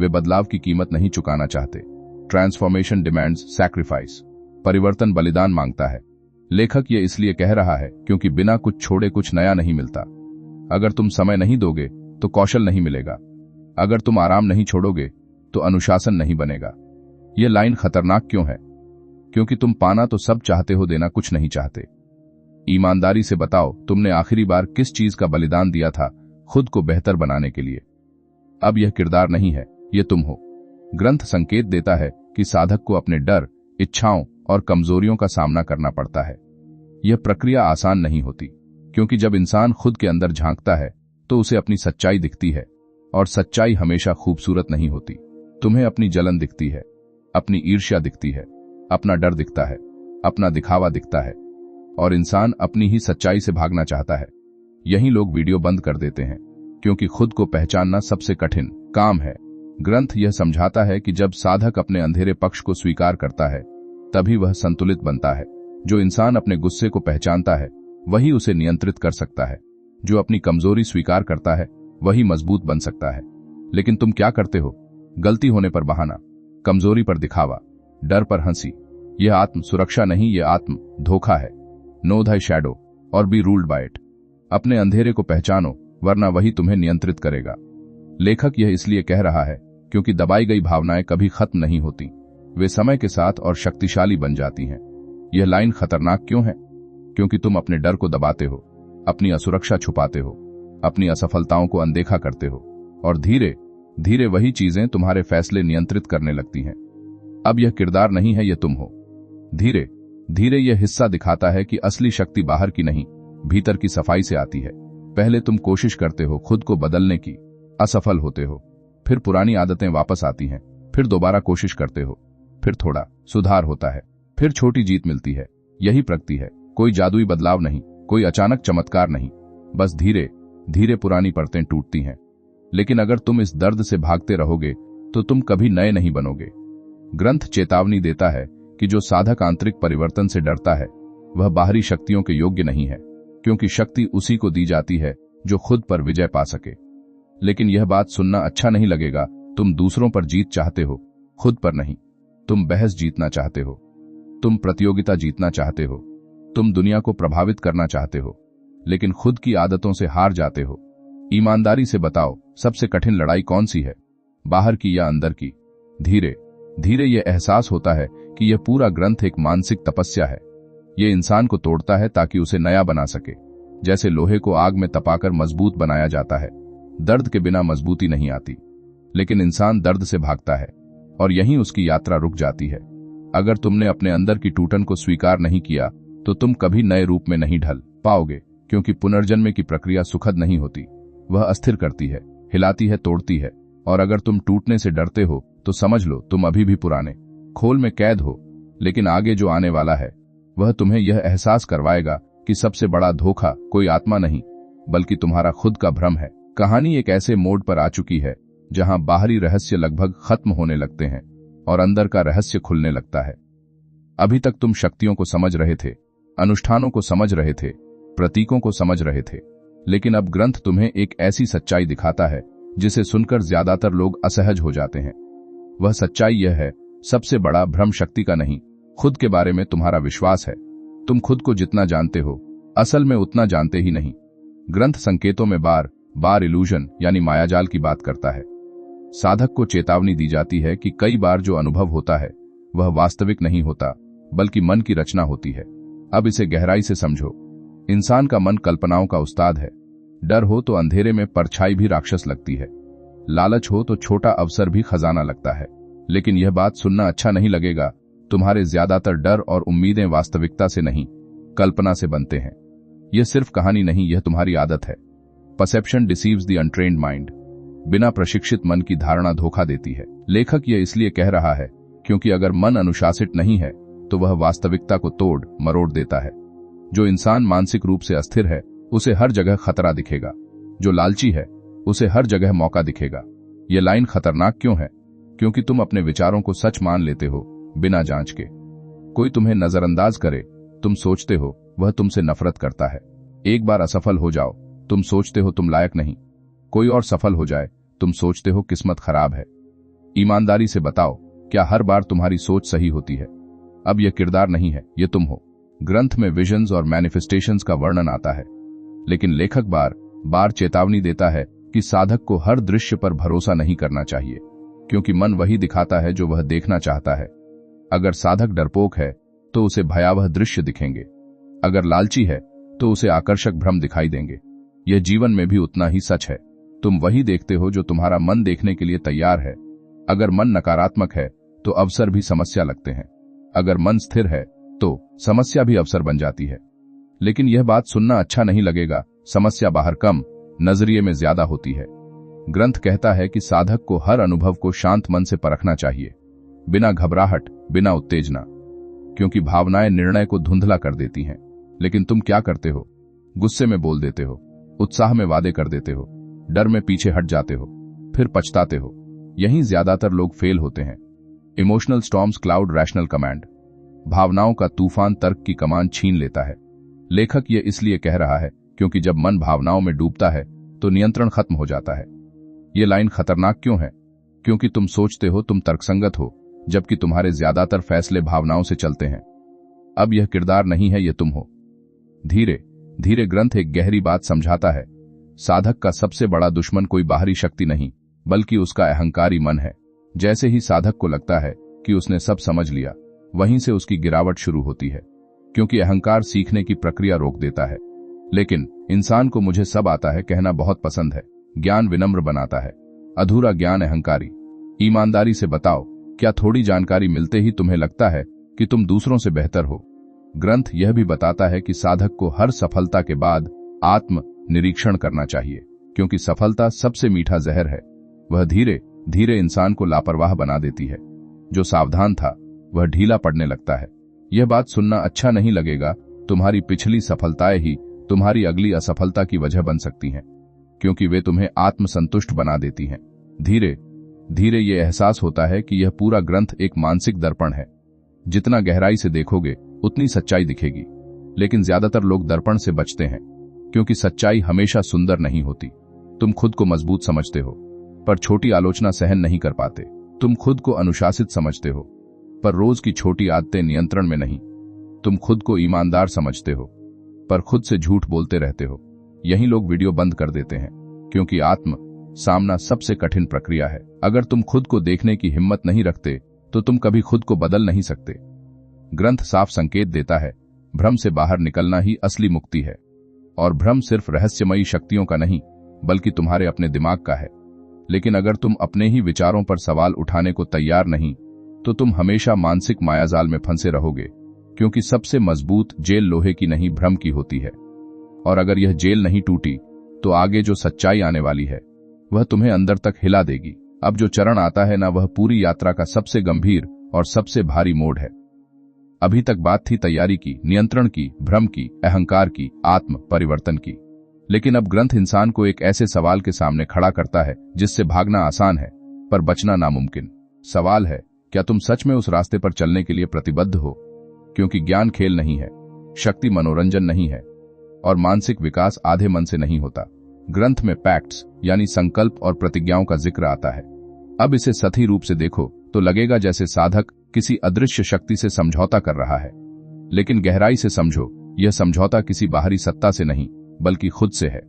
वे बदलाव की कीमत नहीं चुकाना चाहते। ट्रांसफॉर्मेशन डिमांड्स सैक्रिफाइस, परिवर्तन बलिदान मांगता है। लेखक ये इसलिए कह रहा है क्योंकि बिना कुछ छोड़े कुछ नया नहीं मिलता। अगर तुम समय नहीं दोगे तो कौशल नहीं मिलेगा। अगर तुम आराम नहीं छोड़ोगे तो अनुशासन नहीं बनेगा। यह लाइन खतरनाक क्यों है? क्योंकि तुम पाना तो सब चाहते हो, देना कुछ नहीं चाहते। ईमानदारी से बताओ, तुमने आखिरी बार किस चीज का बलिदान दिया था खुद को बेहतर बनाने के लिए? अब यह किरदार नहीं है, यह तुम हो। ग्रंथ संकेत देता है कि साधक को अपने डर, इच्छाओं और कमजोरियों का सामना करना पड़ता है। यह प्रक्रिया आसान नहीं होती, क्योंकि जब इंसान खुद के अंदर झांकता है तो उसे अपनी सच्चाई दिखती है, और सच्चाई हमेशा खूबसूरत नहीं होती। तुम्हें अपनी जलन दिखती है, अपनी ईर्ष्या दिखती है, अपना डर दिखता है, अपना दिखावा दिखता है, और इंसान अपनी ही सच्चाई से भागना चाहता है। यही लोग वीडियो बंद कर देते हैं, क्योंकि खुद को पहचानना सबसे कठिन काम है। ग्रंथ यह समझाता है कि जब साधक अपने अंधेरे पक्ष को स्वीकार करता है, तभी वह संतुलित बनता है। जो इंसान अपने गुस्से को पहचानता है, वही उसे नियंत्रित कर सकता है। जो अपनी कमजोरी स्वीकार करता है, वही मजबूत बन सकता है। लेकिन तुम क्या करते हो? गलती होने पर बहाना, कमजोरी पर दिखावा, डर पर हंसी। यह आत्म सुरक्षा नहीं, यह आत्म धोखा है। नो द शैडो और बी रूल्ड बाय इट। अपने अंधेरे को पहचानो, वरना वही तुम्हें नियंत्रित करेगा। लेखक यह इसलिए कह रहा है क्योंकि दबाई गई भावनाएं कभी खत्म नहीं होती, वे समय के साथ और शक्तिशाली बन जाती हैं। यह लाइन खतरनाक क्यों है? क्योंकि तुम अपने डर को दबाते हो, अपनी असुरक्षा छुपाते हो, अपनी असफलताओं को अनदेखा करते हो, और धीरे धीरे वही चीजें तुम्हारे फैसले नियंत्रित करने लगती हैं। अब यह किरदार नहीं है, यह तुम हो। धीरे धीरे यह हिस्सा दिखाता है कि असली शक्ति बाहर की नहीं, भीतर की सफाई से आती है। पहले तुम कोशिश करते हो खुद को बदलने की, असफल होते हो, फिर पुरानी आदतें वापस आती हैं, फिर दोबारा कोशिश करते हो, फिर थोड़ा सुधार होता है, फिर छोटी जीत मिलती है। यही प्रगति है, कोई जादुई बदलाव नहीं, कोई अचानक चमत्कार नहीं, बस धीरे धीरे पुरानी परतें टूटती हैं। लेकिन अगर तुम इस दर्द से भागते रहोगे तो तुम कभी नए नहीं बनोगे। ग्रंथ चेतावनी देता है कि जो साधक आंतरिक परिवर्तन से डरता है, वह बाहरी शक्तियों के योग्य नहीं है, क्योंकि शक्ति उसी को दी जाती है जो खुद पर विजय पा सके। लेकिन यह बात सुनना अच्छा नहीं लगेगा। तुम दूसरों पर जीत चाहते हो, खुद पर नहीं। तुम बहस जीतना चाहते हो, तुम प्रतियोगिता जीतना चाहते हो, तुम दुनिया को प्रभावित करना चाहते हो, लेकिन खुद की आदतों से हार जाते हो। ईमानदारी से बताओ, सबसे कठिन लड़ाई कौन सी है, बाहर की या अंदर की? धीरे धीरे यह एहसास होता है कि यह पूरा ग्रंथ एक मानसिक तपस्या है। यह इंसान को तोड़ता है ताकि उसे नया बना सके, जैसे लोहे को आग में तपाकर मजबूत बनाया जाता है। दर्द के बिना मजबूती नहीं आती, लेकिन इंसान दर्द से भागता है, और यहीं उसकी यात्रा रुक जाती है। अगर तुमने अपने अंदर की टूटन को स्वीकार नहीं किया तो तुम कभी नए रूप में नहीं ढल पाओगे, क्योंकि पुनर्जन्म की प्रक्रिया सुखद नहीं होती। वह अस्थिर करती है, हिलाती है, तोड़ती है। और अगर तुम टूटने से डरते हो तो समझ लो तुम अभी भी पुराने खोल में कैद हो। लेकिन आगे जो आने वाला है वह तुम्हें यह एहसास करवाएगा कि सबसे बड़ा धोखा कोई आत्मा नहीं, बल्कि तुम्हारा खुद का भ्रम है। कहानी एक ऐसे मोड़ पर आ चुकी है जहां बाहरी रहस्य लगभग खत्म होने लगते हैं और अंदर का रहस्य खुलने लगता है। अभी तक तुम शक्तियों को समझ रहे थे, अनुष्ठानों को समझ रहे थे, प्रतीकों को समझ रहे थे, लेकिन अब ग्रंथ तुम्हें एक ऐसी सच्चाई दिखाता है जिसे सुनकर ज्यादातर लोग असहज हो जाते हैं। वह सच्चाई यह है, सबसे बड़ा भ्रम शक्ति का नहीं, खुद के बारे में तुम्हारा विश्वास है। तुम खुद को जितना जानते हो, असल में उतना जानते ही नहीं। ग्रंथ संकेतों में बार बार इल्यूजन यानी मायाजाल की बात करता है। साधक को चेतावनी दी जाती है कि कई बार जो अनुभव होता है वह वास्तविक नहीं होता, बल्कि मन की रचना होती है। अब इसे गहराई से समझो। इंसान का मन कल्पनाओं का उस्ताद है। डर हो तो अंधेरे में परछाई भी राक्षस लगती है। लालच हो तो छोटा अवसर भी खजाना लगता है। लेकिन यह बात सुनना अच्छा नहीं लगेगा, तुम्हारे ज्यादातर डर और उम्मीदें वास्तविकता से नहीं, कल्पना से बनते हैं। यह सिर्फ कहानी नहीं, यह तुम्हारी आदत है। Perception deceives the untrained mind. बिना प्रशिक्षित मन की धारणा धोखा देती है। लेखक यह इसलिए कह रहा है क्योंकि अगर मन अनुशासित नहीं है तो वह वास्तविकता को तोड़ मरोड़ देता है। जो इंसान मानसिक रूप से अस्थिर है उसे हर जगह खतरा दिखेगा, जो लालची है उसे हर जगह मौका दिखेगा। यह लाइन खतरनाक क्यों है? क्योंकि तुम अपने विचारों को सच मान लेते हो बिना जांच के। कोई तुम्हें नजरअंदाज करे, तुम सोचते हो वह तुमसे नफरत करता है। एक बार असफल हो जाओ, तुम सोचते हो तुम लायक नहीं। कोई और सफल हो जाए, तुम सोचते हो किस्मत खराब है। ईमानदारी से बताओ, क्या हर बार तुम्हारी सोच सही होती है? अब यह किरदार नहीं है, यह तुम हो। ग्रंथ में विजन्स और मैनिफेस्टेशंस का वर्णन आता है, लेकिन लेखक बार बार चेतावनी देता है कि साधक को हर दृश्य पर भरोसा नहीं करना चाहिए, क्योंकि मन वही दिखाता है जो वह देखना चाहता है। अगर साधक डरपोक है तो उसे भयावह दृश्य दिखेंगे, अगर लालची है तो उसे आकर्षक भ्रम दिखाई देंगे। यह जीवन में भी उतना ही सच है। तुम वही देखते हो जो तुम्हारा मन देखने के लिए तैयार है। अगर मन नकारात्मक है तो अवसर भी समस्या लगते हैं, अगर मन स्थिर है तो समस्या भी अवसर बन जाती है। लेकिन यह बात सुनना अच्छा नहीं लगेगा, समस्या बाहर कम, नजरिए में ज्यादा होती है। ग्रंथ कहता है कि साधक को हर अनुभव को शांत मन से परखना चाहिए, बिना घबराहट, बिना उत्तेजना, क्योंकि भावनाएं निर्णय को धुंधला कर देती हैं। लेकिन तुम क्या करते हो? गुस्से में बोल देते हो, उत्साह में वादे कर देते हो, डर में पीछे हट जाते हो, फिर पछताते हो। यहीं ज्यादातर लोग फेल होते हैं। Emotional storms cloud rational command. भावनाओं का तूफान तर्क की कमान छीन लेता है। लेखक यह इसलिए कह रहा है क्योंकि जब मन भावनाओं में डूबता है तो नियंत्रण खत्म हो जाता है। यह लाइन खतरनाक क्यों है? क्योंकि तुम सोचते हो तुम तर्कसंगत हो, जबकि तुम्हारे ज्यादातर फैसले भावनाओं से चलते हैं। अब यह किरदार नहीं है, यह तुम हो। धीरे धीरे ग्रंथ एक गहरी बात समझाता है। साधक का सबसे बड़ा दुश्मन कोई बाहरी शक्ति नहीं, बल्कि उसका अहंकारी मन है। जैसे ही साधक को लगता है कि उसने सब समझ लिया, वहीं से उसकी गिरावट शुरू होती है, क्योंकि अहंकार सीखने की प्रक्रिया रोक देता है। लेकिन इंसान को मुझे सब आता है कहना बहुत पसंद है। ज्ञान विनम्र बनाता है, अधूरा ज्ञान अहंकारी। ईमानदारी से बताओ, क्या थोड़ी जानकारी मिलते ही तुम्हें लगता है कि तुम दूसरों से बेहतर हो? ग्रंथ यह भी बताता है कि साधक को हर सफलता के बाद आत्म निरीक्षण करना चाहिए, क्योंकि सफलता सबसे मीठा जहर है। वह धीरे धीरे इंसान को लापरवाह बना देती है। जो सावधान था वह ढीला पड़ने लगता है। यह बात सुनना अच्छा नहीं लगेगा, तुम्हारी पिछली सफलताएं ही तुम्हारी अगली असफलता की वजह बन सकती हैं, क्योंकि वे तुम्हें आत्मसंतुष्ट बना देती हैं। धीरे धीरे ये एहसास होता है कि यह पूरा ग्रंथ एक मानसिक दर्पण है। जितना गहराई से देखोगे उतनी सच्चाई दिखेगी। लेकिन ज्यादातर लोग दर्पण से बचते हैं, क्योंकि सच्चाई हमेशा सुंदर नहीं होती। तुम खुद को मजबूत समझते हो, पर छोटी आलोचना सहन नहीं कर पाते। तुम खुद को अनुशासित समझते हो, पर रोज की छोटी आदतें नियंत्रण में नहीं। तुम खुद को ईमानदार समझते हो, पर खुद से झूठ बोलते रहते हो। यही लोग वीडियो बंद कर देते हैं, क्योंकि आत्म सामना सबसे कठिन प्रक्रिया है। अगर तुम खुद को देखने की हिम्मत नहीं रखते तो तुम कभी खुद को बदल नहीं सकते। ग्रंथ साफ संकेत देता है, भ्रम से बाहर निकलना ही असली मुक्ति है। और भ्रम सिर्फ रहस्यमयी शक्तियों का नहीं, बल्कि तुम्हारे अपने दिमाग का है। लेकिन अगर तुम अपने ही विचारों पर सवाल उठाने को तैयार नहीं, तो तुम हमेशा मानसिक मायाजाल में फंसे रहोगे, क्योंकि सबसे मजबूत जेल लोहे की नहीं, भ्रम की होती है। और अगर यह जेल नहीं टूटी, तो आगे जो सच्चाई आने वाली है वह तुम्हें अंदर तक हिला देगी। अब जो चरण आता है ना, वह पूरी यात्रा का सबसे गंभीर और सबसे भारी मोड़ है। अभी तक बात थी तैयारी की, नियंत्रण की, भ्रम की, अहंकार की, आत्म परिवर्तन की। लेकिन अब ग्रंथ इंसान को एक ऐसे सवाल के सामने खड़ा करता है जिससे भागना आसान है, पर बचना नामुमकिन। सवाल है, क्या तुम सच में उस रास्ते पर चलने के लिए प्रतिबद्ध हो? क्योंकि ज्ञान खेल नहीं है, शक्ति मनोरंजन नहीं है, और मानसिक विकास आधे मन से नहीं होता। ग्रंथ में पैक्ट्स यानी संकल्प और प्रतिज्ञाओं का जिक्र आता है। अब इसे सही रूप से देखो तो लगेगा जैसे साधक किसी अदृश्य शक्ति से समझौता कर रहा है। लेकिन गहराई से समझो, यह समझौता किसी बाहरी सत्ता से नहीं, बल्कि खुद से है।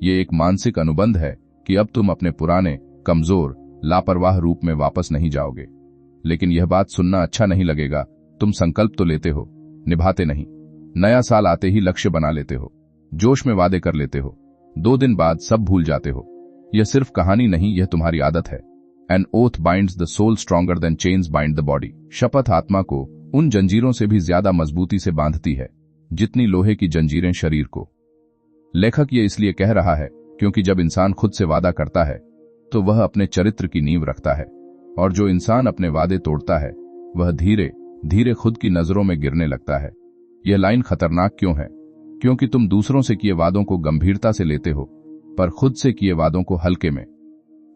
यह एक मानसिक अनुबंध है कि अब तुम अपने पुराने, कमजोर, लापरवाह रूप में वापस नहीं जाओगे। लेकिन यह बात सुनना अच्छा नहीं लगेगा, तुम संकल्प तो लेते हो, निभाते नहीं। नया साल आते ही लक्ष्य बना लेते हो, जोश में वादे कर लेते हो, 2 दिन बाद सब भूल जाते हो। यह सिर्फ कहानी नहीं, यह तुम्हारी आदत है। An oath binds the soul stronger than chains bind the body। शपथ आत्मा को उन जंजीरों से भी ज्यादा मजबूती से बांधती है जितनी लोहे की जंजीरें शरीर को। लेखक ये इसलिए कह रहा है क्योंकि जब इंसान खुद से वादा करता है तो वह अपने चरित्र की नींव रखता है, और जो इंसान अपने वादे तोड़ता है वह धीरे धीरे खुद की नजरों में गिरने लगता है। यह लाइन खतरनाक क्यों है? क्योंकि तुम दूसरों से किए वादों को गंभीरता से लेते हो, पर खुद से किए वादों को हल्के में।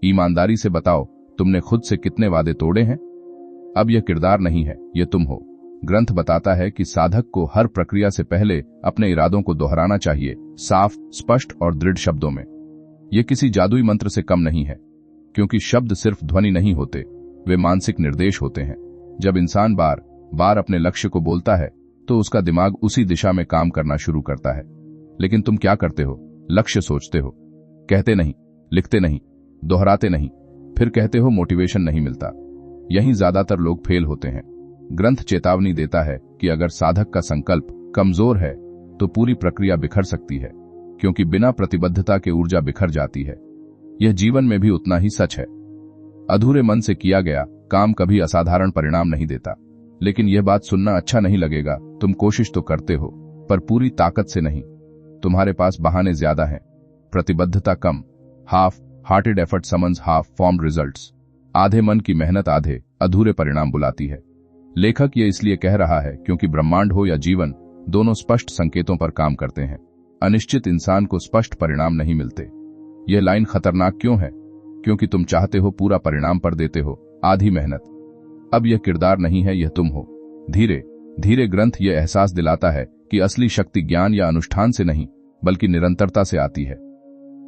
ईमानदारी से बताओ, तुमने खुद से कितने वादे तोड़े हैं? अब यह किरदार नहीं है, यह तुम हो। ग्रंथ बताता है कि साधक को हर प्रक्रिया से पहले अपने इरादों को दोहराना चाहिए, साफ, स्पष्ट और दृढ़ शब्दों में। यह किसी जादुई मंत्र से कम नहीं है, क्योंकि शब्द सिर्फ ध्वनि नहीं होते, वे मानसिक निर्देश होते हैं। जब इंसान बार बार अपने लक्ष्य को बोलता है तो उसका दिमाग उसी दिशा में काम करना शुरू करता है। लेकिन तुम क्या करते हो? लक्ष्य सोचते हो, कहते नहीं, लिखते नहीं, दोहराते नहीं, फिर कहते हो मोटिवेशन नहीं मिलता। यहीं ज्यादातर लोग फेल होते हैं। ग्रंथ चेतावनी देता है कि अगर साधक का संकल्प कमजोर है तो पूरी प्रक्रिया बिखर सकती है, क्योंकि बिना प्रतिबद्धता के ऊर्जा बिखर जाती है। यह जीवन में भी उतना ही सच है। अधूरे मन से किया गया काम कभी असाधारण परिणाम नहीं देता। लेकिन यह बात सुनना अच्छा नहीं लगेगा, तुम कोशिश तो करते हो, पर पूरी ताकत से नहीं। तुम्हारे पास बहाने ज्यादा हैं, प्रतिबद्धता कम। Half hearted effort summons half formed results. आधे मन की मेहनत आधे अधूरे परिणाम बुलाती है। लेखक ये इसलिए कह रहा है क्योंकि ब्रह्मांड हो या जीवन, दोनों स्पष्ट संकेतों पर काम करते हैं। अनिश्चित इंसान को स्पष्ट परिणाम नहीं मिलते। यह लाइन खतरनाक क्यों है? क्योंकि तुम चाहते हो पूरा परिणाम, पर देते हो आधी मेहनत। अब यह किरदार नहीं है, यह तुम हो। धीरे धीरे ग्रंथ यह एहसास दिलाता है कि असली शक्ति ज्ञान या अनुष्ठान से नहीं, बल्कि निरंतरता से आती है।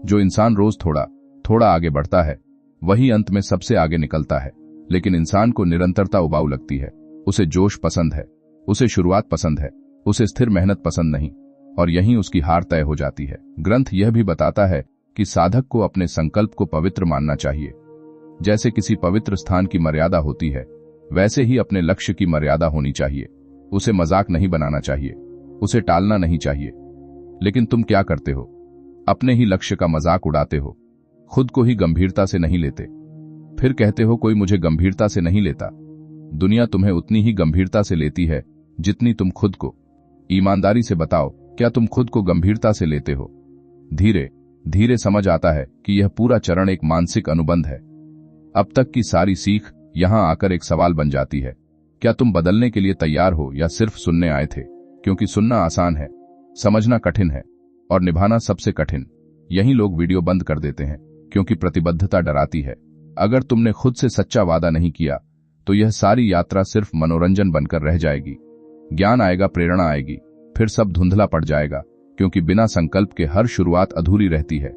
जो इंसान रोज थोड़ा थोड़ा आगे बढ़ता है वही अंत में सबसे आगे निकलता है। लेकिन इंसान को निरंतरता उबाऊ लगती है। उसे जोश पसंद है, उसे शुरुआत पसंद है, उसे स्थिर मेहनत पसंद नहीं, और यहीं उसकी हार तय हो जाती है। ग्रंथ यह भी बताता है कि साधक को अपने संकल्प को पवित्र मानना चाहिए। जैसे किसी पवित्र स्थान की मर्यादा होती है, वैसे ही अपने लक्ष्य की मर्यादा होनी चाहिए। उसे मजाक नहीं बनाना चाहिए, उसे टालना नहीं चाहिए। लेकिन तुम क्या करते हो? अपने ही लक्ष्य का मजाक उड़ाते हो, खुद को ही गंभीरता से नहीं लेते। फिर कहते हो कोई मुझे गंभीरता से नहीं लेता। दुनिया तुम्हें उतनी ही गंभीरता से लेती है जितनी तुम खुद को। ईमानदारी से बताओ, क्या तुम खुद को गंभीरता से लेते हो? धीरे धीरे समझ आता है कि यह पूरा चरण एक मानसिक अनुबंध है। अब तक की सारी सीख यहां आकर एक सवाल बन जाती है, क्या तुम बदलने के लिए तैयार हो या सिर्फ सुनने आए थे? क्योंकि सुनना आसान है, समझना कठिन है, और निभाना सबसे कठिन। यही लोग वीडियो बंद कर देते हैं क्योंकि प्रतिबद्धता डराती है। अगर तुमने खुद से सच्चा वादा नहीं किया तो यह सारी यात्रा सिर्फ मनोरंजन बनकर रह जाएगी। ज्ञान आएगा, प्रेरणा आएगी, फिर सब धुंधला पड़ जाएगा, क्योंकि बिना संकल्प के हर शुरुआत अधूरी रहती है,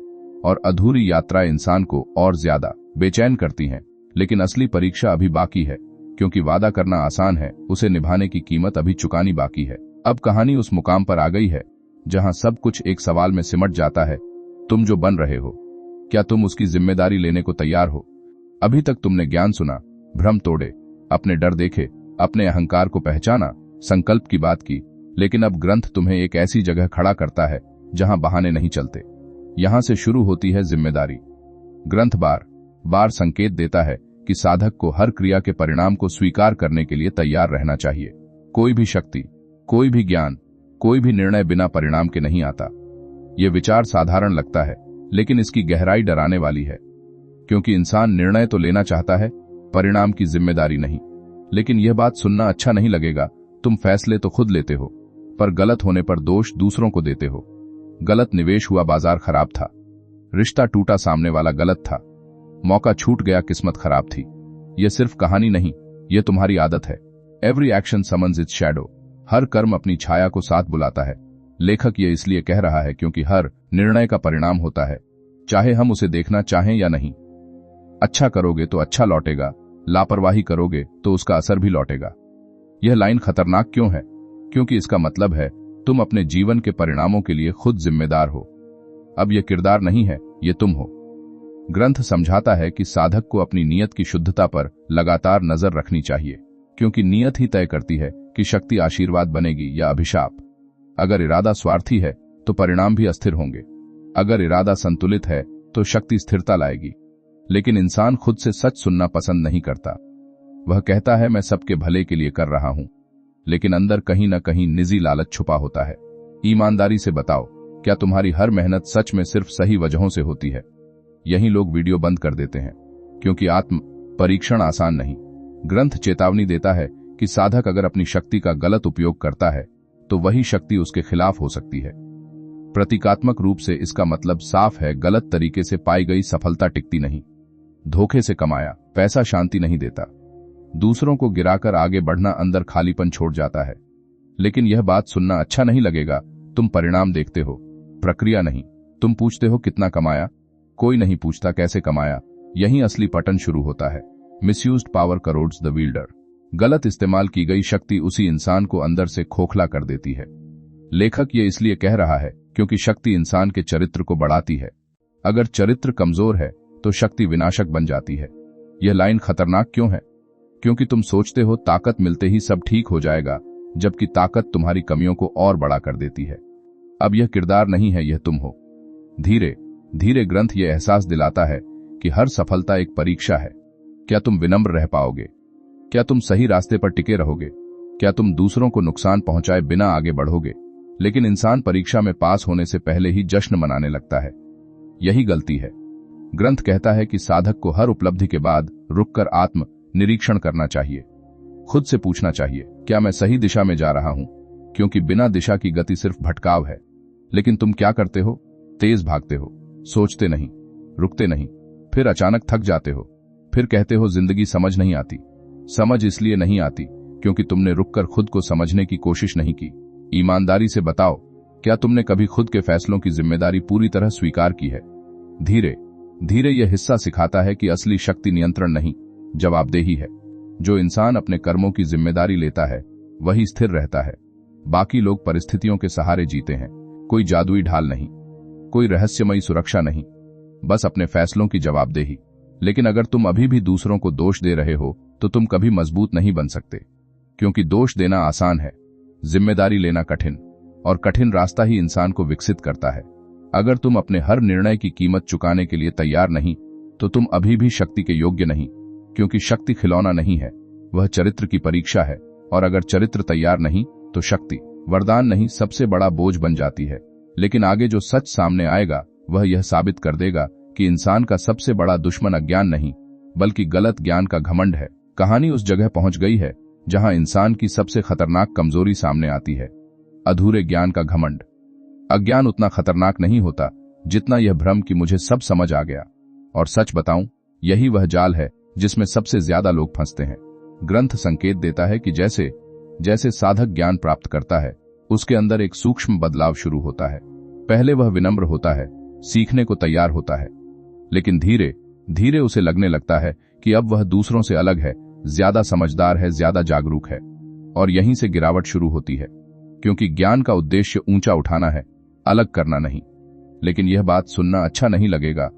और अधूरी यात्रा इंसान को और ज्यादा बेचैन करती है। लेकिन असली परीक्षा अभी बाकी है, क्योंकि वादा करना आसान है, उसे निभाने की कीमत अभी चुकानी बाकी है। अब कहानी उस मुकाम पर आ गई है जहां सब कुछ एक सवाल में सिमट जाता है, तुम जो बन रहे हो, क्या तुम उसकी जिम्मेदारी लेने को तैयार हो? अभी तक तुमने ज्ञान सुना, भ्रम तोड़े, अपने डर देखे, अपने अहंकार को पहचाना, संकल्प की बात की, लेकिन अब ग्रंथ तुम्हें एक ऐसी जगह खड़ा करता है जहां बहाने नहीं चलते। यहां से शुरू होती है जिम्मेदारी। ग्रंथ बार बार संकेत देता है कि साधक को हर क्रिया के परिणाम को स्वीकार करने के लिए तैयार रहना चाहिए। कोई भी शक्ति, कोई भी ज्ञान, कोई भी निर्णय बिना परिणाम के नहीं आता। यह विचार साधारण लगता है, लेकिन इसकी गहराई डराने वाली है, क्योंकि इंसान निर्णय तो लेना चाहता है, परिणाम की जिम्मेदारी नहीं। लेकिन यह बात सुनना अच्छा नहीं लगेगा, तुम फैसले तो खुद लेते हो, पर गलत होने पर दोष दूसरों को देते हो। गलत निवेश हुआ, बाजार खराब था, रिश्ता टूटा, सामने वाला गलत था, मौका छूट गया, किस्मत खराब थी। यह सिर्फ कहानी नहीं, यह तुम्हारी आदत है। Every action summons its shadow. हर कर्म अपनी छाया को साथ बुलाता है। लेखक यह इसलिए कह रहा है क्योंकि हर निर्णय का परिणाम होता है, चाहे हम उसे देखना चाहें या नहीं। अच्छा करोगे तो अच्छा लौटेगा, लापरवाही करोगे तो उसका असर भी लौटेगा। यह लाइन खतरनाक क्यों है? क्योंकि इसका मतलब है तुम अपने जीवन के परिणामों के लिए खुद जिम्मेदार हो। अब यह किरदार नहीं है, यह तुम हो। ग्रंथ समझाता है कि साधक को अपनी नीयत की शुद्धता पर लगातार नजर रखनी चाहिए, क्योंकि नीयत ही तय करती है कि शक्ति आशीर्वाद बनेगी या अभिशाप। अगर इरादा स्वार्थी है तो परिणाम भी अस्थिर होंगे। अगर इरादा संतुलित है तो शक्ति स्थिरता लाएगी। लेकिन इंसान खुद से सच सुनना पसंद नहीं करता। वह कहता है मैं सबके भले के लिए कर रहा हूं, लेकिन अंदर कहीं न कहीं निजी लालच छुपा होता है। ईमानदारी से बताओ, क्या तुम्हारी हर मेहनत सच में सिर्फ सही वजहों से होती है? यही लोग वीडियो बंद कर देते हैं, क्योंकि आत्म परीक्षण आसान नहीं। ग्रंथ चेतावनी देता है कि साधक अगर अपनी शक्ति का गलत उपयोग करता है तो वही शक्ति उसके खिलाफ हो सकती है। प्रतीकात्मक रूप से इसका मतलब साफ है, गलत तरीके से पाई गई सफलता टिकती नहीं। धोखे से कमाया पैसा शांति नहीं देता। दूसरों को गिराकर आगे बढ़ना अंदर खालीपन छोड़ जाता है। लेकिन यह बात सुनना अच्छा नहीं लगेगा। तुम परिणाम देखते हो, प्रक्रिया नहीं। तुम पूछते हो कितना कमाया, कोई नहीं पूछता कैसे कमाया। यहीं असली पतन शुरू होता है। Misused power corrodes the wielder. गलत इस्तेमाल की गई शक्ति उसी इंसान को अंदर से खोखला कर देती है। लेखक ये इसलिए कह रहा है क्योंकि शक्ति इंसान के चरित्र को बढ़ाती है। अगर चरित्र कमजोर है तो शक्ति विनाशक बन जाती है। यह लाइन खतरनाक क्यों है? क्योंकि तुम सोचते हो ताकत मिलते ही सब ठीक हो जाएगा, जबकि ताकत तुम्हारी कमियों को और बड़ा कर देती है। अब यह किरदार नहीं है, यह तुम हो। धीरे धीरे ग्रंथ यह एहसास दिलाता है कि हर सफलता एक परीक्षा है। क्या तुम विनम्र रह पाओगे? क्या तुम सही रास्ते पर टिके रहोगे? क्या तुम दूसरों को नुकसान पहुंचाए बिना आगे बढ़ोगे? लेकिन इंसान परीक्षा में पास होने से पहले ही जश्न मनाने लगता है। यही गलती है। ग्रंथ कहता है कि साधक को हर उपलब्धि के बाद रुककर आत्म निरीक्षण करना चाहिए। खुद से पूछना चाहिए, क्या मैं सही दिशा में जा रहा हूं? क्योंकि बिना दिशा की गति सिर्फ भटकाव है। लेकिन तुम क्या करते हो? तेज भागते हो, सोचते नहीं, रुकते नहीं, फिर अचानक थक जाते हो, फिर कहते हो जिंदगी समझ नहीं आती। समझ इसलिए नहीं आती क्योंकि तुमने रुककर खुद को समझने की कोशिश नहीं की। ईमानदारी से बताओ, क्या तुमने कभी खुद के फैसलों की जिम्मेदारी पूरी तरह स्वीकार की है? धीरे धीरे यह हिस्सा सिखाता है कि असली शक्ति नियंत्रण नहीं, जवाबदेही है। जो इंसान अपने कर्मों की जिम्मेदारी लेता है वही स्थिर रहता है। बाकी लोग परिस्थितियों के सहारे जीते हैं। कोई जादुई ढाल नहीं, कोई रहस्यमयी सुरक्षा नहीं, बस अपने फैसलों की जवाबदेही। लेकिन अगर तुम अभी भी दूसरों को दोष दे रहे हो तो तुम कभी मजबूत नहीं बन सकते, क्योंकि दोष देना आसान है, जिम्मेदारी लेना कठिन, और कठिन रास्ता ही इंसान को विकसित करता है। अगर तुम अपने हर निर्णय की कीमत चुकाने के लिए तैयार नहीं तो तुम अभी भी शक्ति के योग्य नहीं, क्योंकि शक्ति खिलौना नहीं है, वह चरित्र की परीक्षा है। और अगर चरित्र तैयार नहीं तो शक्ति वरदान नहीं, सबसे बड़ा बोझ बन जाती है। लेकिन आगे जो सच सामने आएगा वह यह साबित कर देगा कि इंसान का सबसे बड़ा दुश्मन अज्ञान नहीं बल्कि गलत ज्ञान का घमंड है। कहानी उस जगह पहुंच गई है जहां इंसान की सबसे खतरनाक कमजोरी सामने आती है, अधूरे ज्ञान का घमंड। अज्ञान उतना खतरनाक नहीं होता जितना यह भ्रम कि मुझे सब समझ आ गया। और सच बताऊं, यही वह जाल है जिसमें सबसे ज्यादा लोग फंसते हैं। ग्रंथ संकेत देता है कि जैसे जैसे साधक ज्ञान प्राप्त करता है उसके अंदर एक सूक्ष्म बदलाव शुरू होता है। पहले वह विनम्र होता है, सीखने को तैयार होता है, लेकिन धीरे धीरे उसे लगने लगता है कि अब वह दूसरों से अलग है, ज्यादा समझदार है, ज्यादा जागरूक है। और यहीं से गिरावट शुरू होती है, क्योंकि ज्ञान का उद्देश्य ऊंचा उठाना है, अलग करना नहीं। लेकिन यह बात सुनना अच्छा नहीं लगेगा।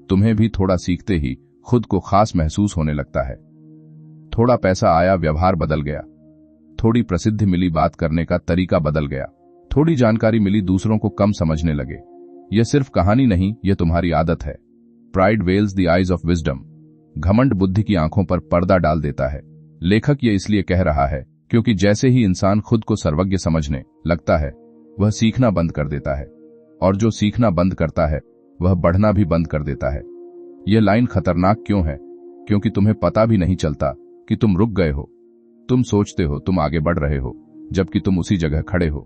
तुम्हें भी थोड़ा सीखते ही खुद को खास महसूस होने लगता है। थोड़ा पैसा आया, व्यवहार बदल गया। थोड़ी प्रसिद्धि मिली, बात करने का तरीका बदल गया। थोड़ी जानकारी मिली, दूसरों को कम समझने लगे। यह सिर्फ कहानी नहीं, यह तुम्हारी आदत है। Pride veils the eyes of wisdom. घमंड बुद्धि की आंखों पर पर्दा डाल देता है। लेखक यह इसलिए कह रहा है क्योंकि जैसे ही इंसान खुद को सर्वज्ञ समझने लगता है वह सीखना बंद कर देता है, और जो सीखना बंद करता है वह बढ़ना भी बंद कर देता है। यह लाइन खतरनाक क्यों है? क्योंकि तुम्हें पता भी नहीं चलता कि तुम रुक गए हो। तुम सोचते हो तुम आगे बढ़ रहे हो, जबकि तुम उसी जगह खड़े हो।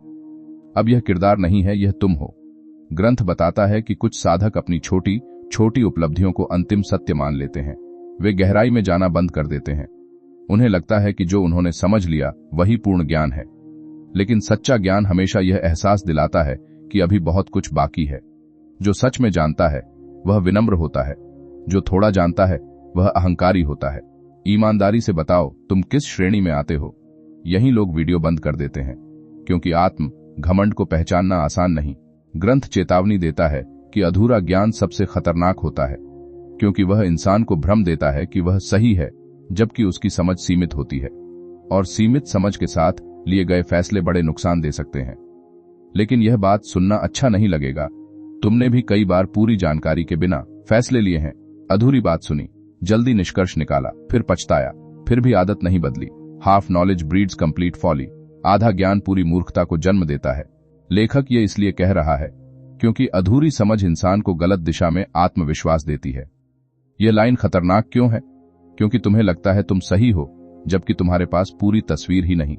अब यह किरदार नहीं है, यह तुम हो। ग्रंथ बताता है कि कुछ साधक अपनी छोटी छोटी उपलब्धियों को अंतिम सत्य मान लेते हैं। वे गहराई में जाना बंद कर देते हैं। उन्हें लगता है कि जो उन्होंने समझ लिया वही पूर्ण ज्ञान है। लेकिन सच्चा ज्ञान हमेशा यह एहसास दिलाता है कि अभी बहुत कुछ बाकी है। जो सच में जानता है वह विनम्र होता है, जो थोड़ा जानता है वह अहंकारी होता है। ईमानदारी से बताओ, तुम किस श्रेणी में आते हो? यही लोग वीडियो बंद कर देते हैं, क्योंकि आत्म घमंड को पहचानना आसान नहीं। ग्रंथ चेतावनी देता है कि अधूरा ज्ञान सबसे खतरनाक होता है, क्योंकि वह इंसान को भ्रम देता है कि वह सही है, जबकि उसकी समझ सीमित होती है। और सीमित समझ के साथ लिए गए फैसले बड़े नुकसान दे सकते हैं। लेकिन यह बात सुनना अच्छा नहीं लगेगा। तुमने भी कई बार पूरी जानकारी के बिना फैसले लिए हैं, अधूरी बात सुनी, जल्दी निष्कर्ष निकाला, फिर पछताया, फिर भी आदत नहीं बदली। Half knowledge breeds complete folly. आधा ज्ञान पूरी मूर्खता को जन्म देता है। लेखक ये इसलिए कह रहा है क्योंकि अधूरी समझ इंसान को गलत दिशा में आत्मविश्वास देती है। यह लाइन खतरनाक क्यों है? क्योंकि तुम्हें लगता है तुम सही हो, जबकि तुम्हारे पास पूरी तस्वीर ही नहीं।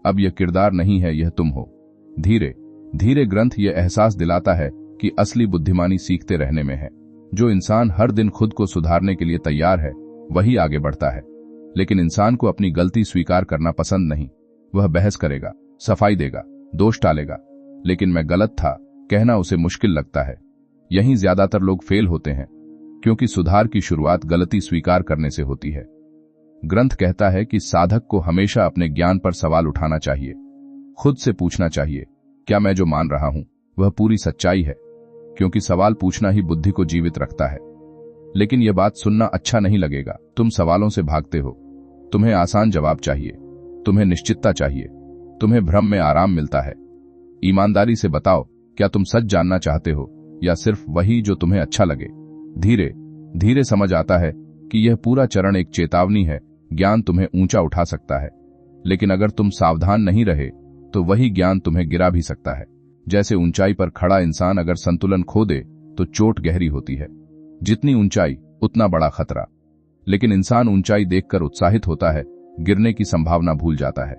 अब यह किरदार नहीं है, यह तुम हो। धीरे धीरे ग्रंथ यह एहसास दिलाता है कि असली बुद्धिमानी सीखते रहने में है। जो इंसान हर दिन खुद को सुधारने के लिए तैयार है वही आगे बढ़ता है। लेकिन इंसान को अपनी गलती स्वीकार करना पसंद नहीं। वह बहस करेगा, सफाई देगा, दोष टालेगा, लेकिन मैं गलत था कहना उसे मुश्किल लगता है। यहीं ज्यादातर लोग फेल होते हैं, क्योंकि सुधार की शुरुआत गलती स्वीकार करने से होती है। ग्रंथ कहता है कि साधक को हमेशा अपने ज्ञान पर सवाल उठाना चाहिए। खुद से पूछना चाहिए, क्या मैं जो मान रहा हूं वह पूरी सच्चाई है? क्योंकि सवाल पूछना ही बुद्धि को जीवित रखता है। लेकिन यह बात सुनना अच्छा नहीं लगेगा। तुम सवालों से भागते हो। तुम्हें आसान जवाब चाहिए, तुम्हें निश्चितता चाहिए, तुम्हें भ्रम में आराम मिलता है। ईमानदारी से बताओ, क्या तुम सच जानना चाहते हो या सिर्फ वही जो तुम्हें अच्छा लगे? धीरे धीरे समझ आता है कि यह पूरा चरण एक चेतावनी है। ज्ञान तुम्हें ऊंचा उठा सकता है, लेकिन अगर तुम सावधान नहीं रहे तो वही ज्ञान तुम्हें गिरा भी सकता है। जैसे ऊंचाई पर खड़ा इंसान अगर संतुलन खो दे तो चोट गहरी होती है। जितनी ऊंचाई उतना बड़ा खतरा। लेकिन इंसान ऊंचाई देखकर उत्साहित होता है, गिरने की संभावना भूल जाता है।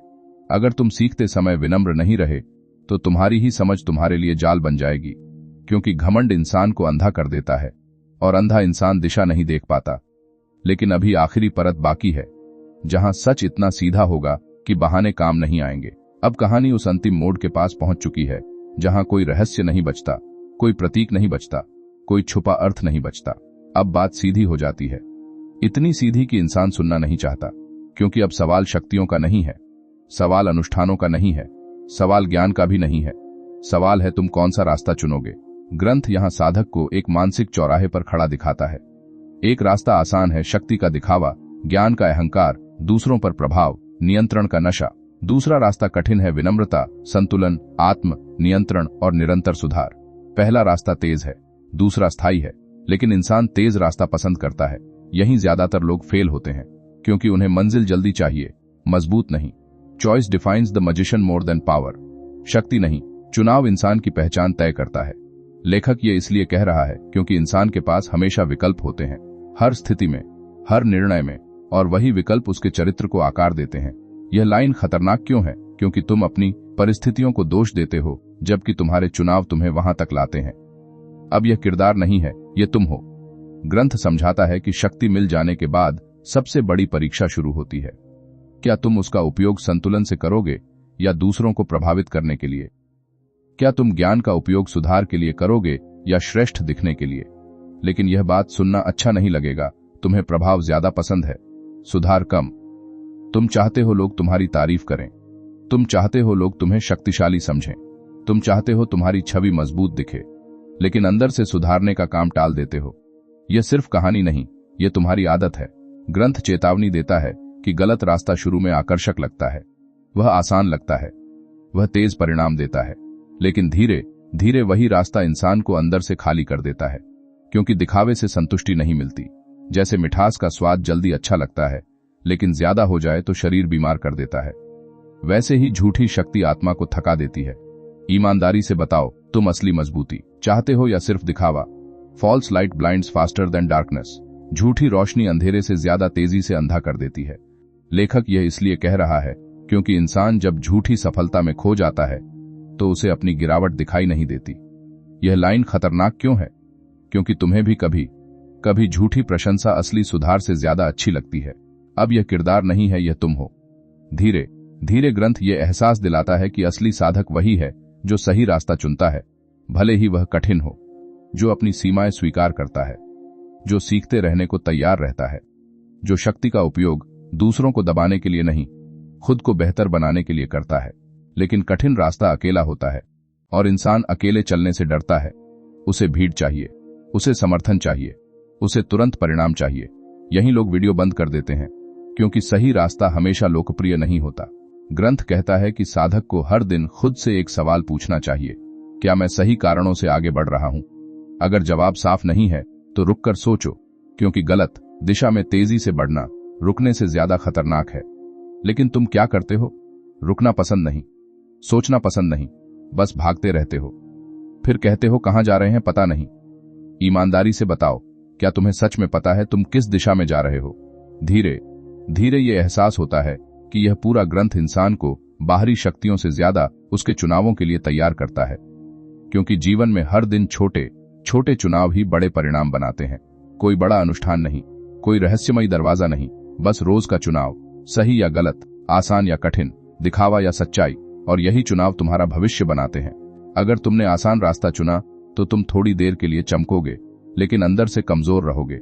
अगर तुम सीखते समय विनम्र नहीं रहे तो तुम्हारी ही समझ तुम्हारे लिए जाल बन जाएगी। क्योंकि घमंड इंसान को अंधा कर देता है और अंधा इंसान दिशा नहीं देख पाता। लेकिन अभी आखिरी परत बाकी है, जहां सच इतना सीधा होगा कि बहाने काम नहीं आएंगे। अब कहानी उस अंतिम मोड़ के पास पहुंच चुकी है जहां कोई रहस्य नहीं बचता, कोई प्रतीक नहीं बचता, कोई छुपा अर्थ नहीं बचता। अब बात सीधी हो जाती है, इतनी सीधी कि इंसान सुनना नहीं चाहता। क्योंकि अब सवाल शक्तियों का नहीं है, सवाल अनुष्ठानों का नहीं है, सवाल ज्ञान का भी नहीं है। सवाल है तुम कौन सा रास्ता चुनोगे। ग्रंथ यहां साधक को एक मानसिक चौराहे पर खड़ा दिखाता है। एक रास्ता आसान है, शक्ति का दिखावा, ज्ञान का अहंकार, दूसरों पर प्रभाव, नियंत्रण का नशा। दूसरा रास्ता कठिन है, विनम्रता, संतुलन, आत्म नियंत्रण और निरंतर सुधार। पहला रास्ता तेज है, दूसरा स्थायी है। लेकिन इंसान तेज रास्ता पसंद करता है। यहीं ज्यादातर लोग फेल होते हैं, क्योंकि उन्हें मंजिल जल्दी चाहिए, मजबूत नहीं। Choice defines the magician more than power. शक्ति नहीं, चुनाव इंसान की पहचान तय करता है। लेखक ये इसलिए कह रहा है क्योंकि इंसान के पास हमेशा विकल्प होते हैं, हर स्थिति में, हर निर्णय में, और वही विकल्प उसके चरित्र को आकार देते हैं। यह लाइन खतरनाक क्यों है? क्योंकि तुम अपनी परिस्थितियों को दोष देते हो, जबकि तुम्हारे चुनाव तुम्हें वहां तक लाते हैं। अब यह किरदार नहीं है, यह तुम हो। ग्रंथ समझाता है कि शक्ति मिल जाने के बाद सबसे बड़ी परीक्षा शुरू होती है। क्या तुम उसका उपयोग संतुलन से करोगे या दूसरों को प्रभावित करने के लिए? क्या तुम ज्ञान का उपयोग सुधार के लिए करोगे या श्रेष्ठ दिखने के लिए? लेकिन यह बात सुनना अच्छा नहीं लगेगा। तुम्हें प्रभाव ज्यादा पसंद है, सुधार कम। तुम चाहते हो लोग तुम्हारी तारीफ करें, तुम चाहते हो लोग तुम्हें शक्तिशाली समझें, तुम चाहते हो तुम्हारी छवि मजबूत दिखे, लेकिन अंदर से सुधारने का काम टाल देते हो। यह सिर्फ कहानी नहीं, यह तुम्हारी आदत है। ग्रंथ चेतावनी देता है कि गलत रास्ता शुरू में आकर्षक लगता है, वह आसान लगता है, वह तेज परिणाम देता है, लेकिन धीरे धीरे वही रास्ता इंसान को अंदर से खाली कर देता है। क्योंकि दिखावे से संतुष्टि नहीं मिलती। जैसे मिठास का स्वाद जल्दी अच्छा लगता है, लेकिन ज्यादा हो जाए तो शरीर बीमार कर देता है, वैसे ही झूठी शक्ति आत्मा को थका देती है। ईमानदारी से बताओ, तुम असली मजबूती चाहते हो या सिर्फ दिखावा? False light blinds faster than darkness. झूठी रोशनी अंधेरे से ज्यादा तेजी से अंधा कर देती है। लेखक यह इसलिए कह रहा है क्योंकि इंसान जब झूठी सफलता में खो जाता है तो उसे अपनी गिरावट दिखाई नहीं देती। यह लाइन खतरनाक क्यों है? क्योंकि तुम्हें भी कभी कभी झूठी प्रशंसा असली सुधार से ज्यादा अच्छी लगती है। अब यह किरदार नहीं है, यह तुम हो। धीरे धीरे ग्रंथ यह एहसास दिलाता है कि असली साधक वही है जो सही रास्ता चुनता है, भले ही वह कठिन हो, जो अपनी सीमाएं स्वीकार करता है, जो सीखते रहने को तैयार रहता है, जो शक्ति का उपयोग दूसरों को दबाने के लिए नहीं, खुद को बेहतर बनाने के लिए करता है। लेकिन कठिन रास्ता अकेला होता है और इंसान अकेले चलने से डरता है। उसे भीड़ चाहिए, उसे समर्थन चाहिए, उसे तुरंत परिणाम चाहिए। यही लोग वीडियो बंद कर देते हैं, क्योंकि सही रास्ता हमेशा लोकप्रिय नहीं होता। ग्रंथ कहता है कि साधक को हर दिन खुद से एक सवाल पूछना चाहिए, क्या मैं सही कारणों से आगे बढ़ रहा हूं? अगर जवाब साफ नहीं है तो रुककर सोचो, क्योंकि गलत दिशा में तेजी से बढ़ना रुकने से ज्यादा खतरनाक है। लेकिन तुम क्या करते हो? रुकना पसंद नहीं, सोचना पसंद नहीं, बस भागते रहते हो। फिर कहते हो कहां जा रहे हैं पता नहीं। ईमानदारी से बताओ, क्या तुम्हें सच में पता है तुम किस दिशा में जा रहे हो? धीरे धीरे ये एहसास होता है कि यह पूरा ग्रंथ इंसान को बाहरी शक्तियों से ज्यादा उसके चुनावों के लिए तैयार करता है, क्योंकि जीवन में हर दिन छोटे छोटे चुनाव ही बड़े परिणाम बनाते हैं। कोई बड़ा अनुष्ठान नहीं, कोई रहस्यमयी दरवाजा नहीं, बस रोज का चुनाव, सही या गलत, आसान या कठिन, दिखावा या सच्चाई, और यही चुनाव तुम्हारा भविष्य बनाते हैं। अगर तुमने आसान रास्ता चुना तो तुम थोड़ी देर के लिए चमकोगे, लेकिन अंदर से कमजोर रहोगे।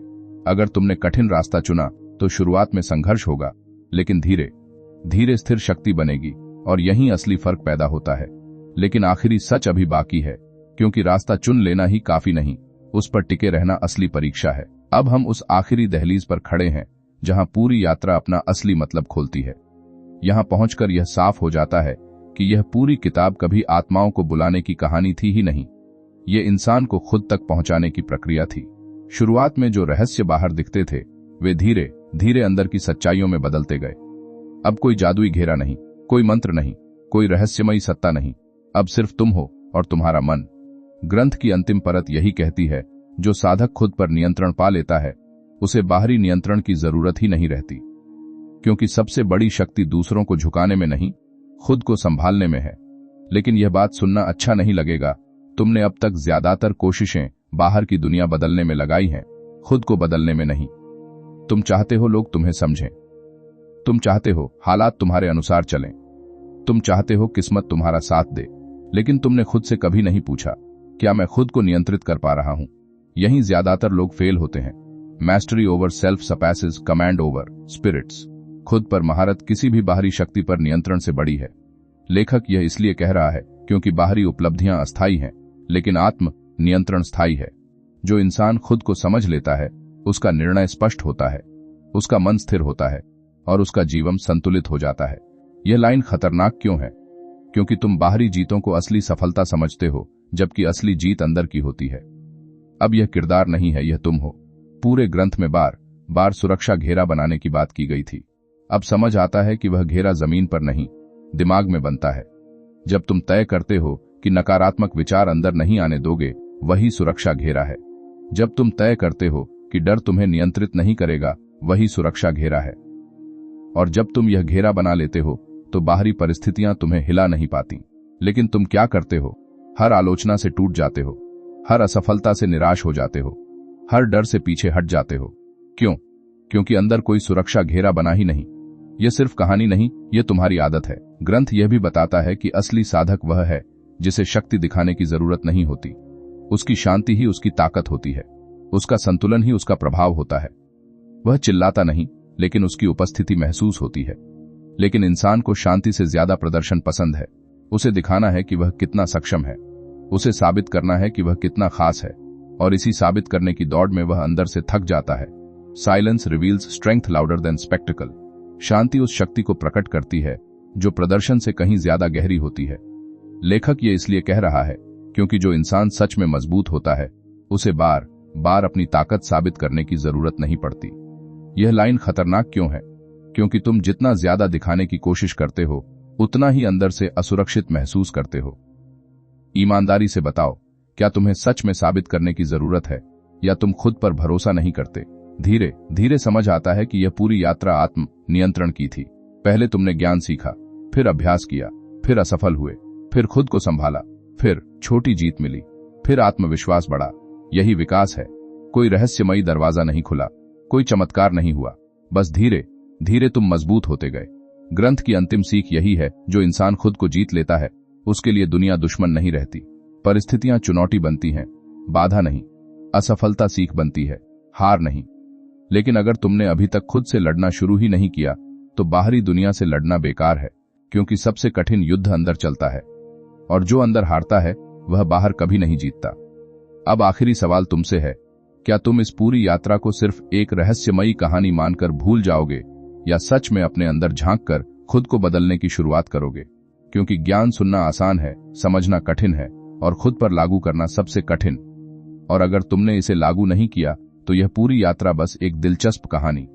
अगर तुमने कठिन रास्ता चुना तो शुरुआत में संघर्ष होगा, लेकिन धीरे धीरे स्थिर शक्ति बनेगी, और यहीं असली फर्क पैदा होता है। लेकिन आखिरी सच अभी बाकी है, क्योंकि रास्ता चुन लेना ही काफी नहीं, उस पर टिके रहना असली परीक्षा है। अब हम उस आखिरी दहलीज पर खड़े हैं जहां पूरी यात्रा अपना असली मतलब खोलती है। यहां पहुंचकर यह साफ हो जाता है कि यह पूरी किताब कभी आत्माओं को बुलाने की कहानी थी ही नहीं, ये इंसान को खुद तक पहुंचाने की प्रक्रिया थी। शुरुआत में जो रहस्य बाहर दिखते थे वे धीरे धीरे अंदर की सच्चाइयों में बदलते गए। अब कोई जादुई घेरा नहीं, कोई मंत्र नहीं, कोई रहस्यमयी सत्ता नहीं, अब सिर्फ तुम हो और तुम्हारा मन। ग्रंथ की अंतिम परत यही कहती है, जो साधक खुद पर नियंत्रण पा लेता है उसे बाहरी नियंत्रण की जरूरत ही नहीं रहती, क्योंकि सबसे बड़ी शक्ति दूसरों को झुकाने में नहीं, खुद को संभालने में है। लेकिन यह बात सुनना अच्छा नहीं लगेगा, तुमने अब तक ज्यादातर कोशिशें बाहर की दुनिया बदलने में लगाई हैं, खुद को बदलने में नहीं। तुम चाहते हो लोग तुम्हें समझें, तुम चाहते हो हालात तुम्हारे अनुसार चलें, तुम चाहते हो किस्मत तुम्हारा साथ दे, लेकिन तुमने खुद से कभी नहीं पूछा, क्या मैं खुद को नियंत्रित कर पा रहा हूं? यहीं ज्यादातर लोग फेल होते हैं। Mastery over self surpasses command over spirits. खुद पर महारत किसी भी बाहरी शक्ति पर नियंत्रण से बड़ी है। लेखक यह इसलिए कह रहा है क्योंकि बाहरी उपलब्धियां अस्थायी हैं, लेकिन आत्म नियंत्रण स्थायी है। जो इंसान खुद को समझ लेता है उसका निर्णय स्पष्ट होता है, उसका मन स्थिर होता है और उसका जीवन संतुलित हो जाता है। यह लाइन खतरनाक क्यों है? क्योंकि तुम बाहरी जीतों को असली सफलता समझते हो, जबकि असली जीत अंदर की होती है। अब यह किरदार नहीं है, यह तुम हो। पूरे ग्रंथ में बार बार सुरक्षा घेरा बनाने की बात की गई थी। अब समझ आता है कि वह घेरा जमीन पर नहीं, दिमाग में बनता है। जब तुम तय करते हो कि नकारात्मक विचार अंदर नहीं आने दोगे, वही सुरक्षा घेरा है। जब तुम तय करते हो कि डर तुम्हें नियंत्रित नहीं करेगा, वही सुरक्षा घेरा है। और जब तुम यह घेरा बना लेते हो तो बाहरी परिस्थितियां तुम्हें हिला नहीं पाती। लेकिन तुम क्या करते हो? हर आलोचना से टूट जाते हो, हर असफलता से निराश हो जाते हो, हर डर से पीछे हट जाते हो। क्यों? क्योंकि अंदर कोई सुरक्षा घेरा बना ही नहीं। यह सिर्फ कहानी नहीं, यह तुम्हारी आदत है। ग्रंथ यह भी बताता है कि असली साधक वह है जिसे शक्ति दिखाने की जरूरत नहीं होती। उसकी शांति ही उसकी ताकत होती है, उसका संतुलन ही उसका प्रभाव होता है। वह चिल्लाता नहीं, लेकिन उसकी उपस्थिति महसूस होती है। लेकिन इंसान को शांति से ज्यादा प्रदर्शन पसंद है। उसे दिखाना है कि वह कितना सक्षम है, उसे साबित करना है कि वह कितना खास है, और इसी साबित करने की दौड़ में वह अंदर से थक जाता है। Silence reveals strength louder than spectacle. शांति उस शक्ति को प्रकट करती है जो प्रदर्शन से कहीं ज्यादा गहरी होती है। लेखक ये इसलिए कह रहा है क्योंकि जो इंसान सच में मजबूत होता है उसे बार बार अपनी ताकत साबित करने की जरूरत नहीं पड़ती। यह लाइन खतरनाक क्यों है? क्योंकि तुम जितना ज्यादा दिखाने की कोशिश करते हो उतना ही अंदर से असुरक्षित महसूस करते हो। ईमानदारी से बताओ, क्या तुम्हें सच में साबित करने की जरूरत है, या तुम खुद पर भरोसा नहीं करते? धीरे धीरे समझ आता है कि यह पूरी यात्रा आत्म नियंत्रण की थी। पहले तुमने ज्ञान सीखा, फिर अभ्यास किया, फिर असफल हुए, फिर खुद को संभाला, फिर छोटी जीत मिली, फिर आत्मविश्वास बढ़ा। यही विकास है। कोई रहस्यमयी दरवाजा नहीं खुला, कोई चमत्कार नहीं हुआ, बस धीरे धीरे तुम मजबूत होते गए। ग्रंथ की अंतिम सीख यही है, जो इंसान खुद को जीत लेता है उसके लिए दुनिया दुश्मन नहीं रहती। परिस्थितियां चुनौती बनती हैं, बाधा नहीं। असफलता सीख बनती है, हार नहीं। लेकिन अगर तुमने अभी तक खुद से लड़ना शुरू ही नहीं किया तो बाहरी दुनिया से लड़ना बेकार है, क्योंकि सबसे कठिन युद्ध अंदर चलता है, और जो अंदर हारता है वह बाहर कभी नहीं जीतता। अब आखिरी सवाल तुमसे है, क्या तुम इस पूरी यात्रा को सिर्फ एक रहस्यमयी कहानी मानकर भूल जाओगे, या सच में अपने अंदर झांककर खुद को बदलने की शुरुआत करोगे? क्योंकि ज्ञान सुनना आसान है, समझना कठिन है, और खुद पर लागू करना सबसे कठिन। और अगर तुमने इसे लागू नहीं किया तो यह पूरी यात्रा बस एक दिलचस्प कहानी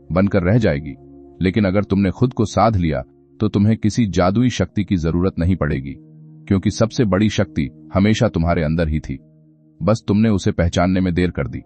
बनकर रह जाएगी। लेकिन अगर तुमने खुद को साध लिया तो तुम्हें किसी जादुई शक्ति की जरूरत नहीं पड़ेगी, क्योंकि सबसे बड़ी शक्ति हमेशा तुम्हारे अंदर ही थी, बस तुमने उसे पहचानने में देर कर दी।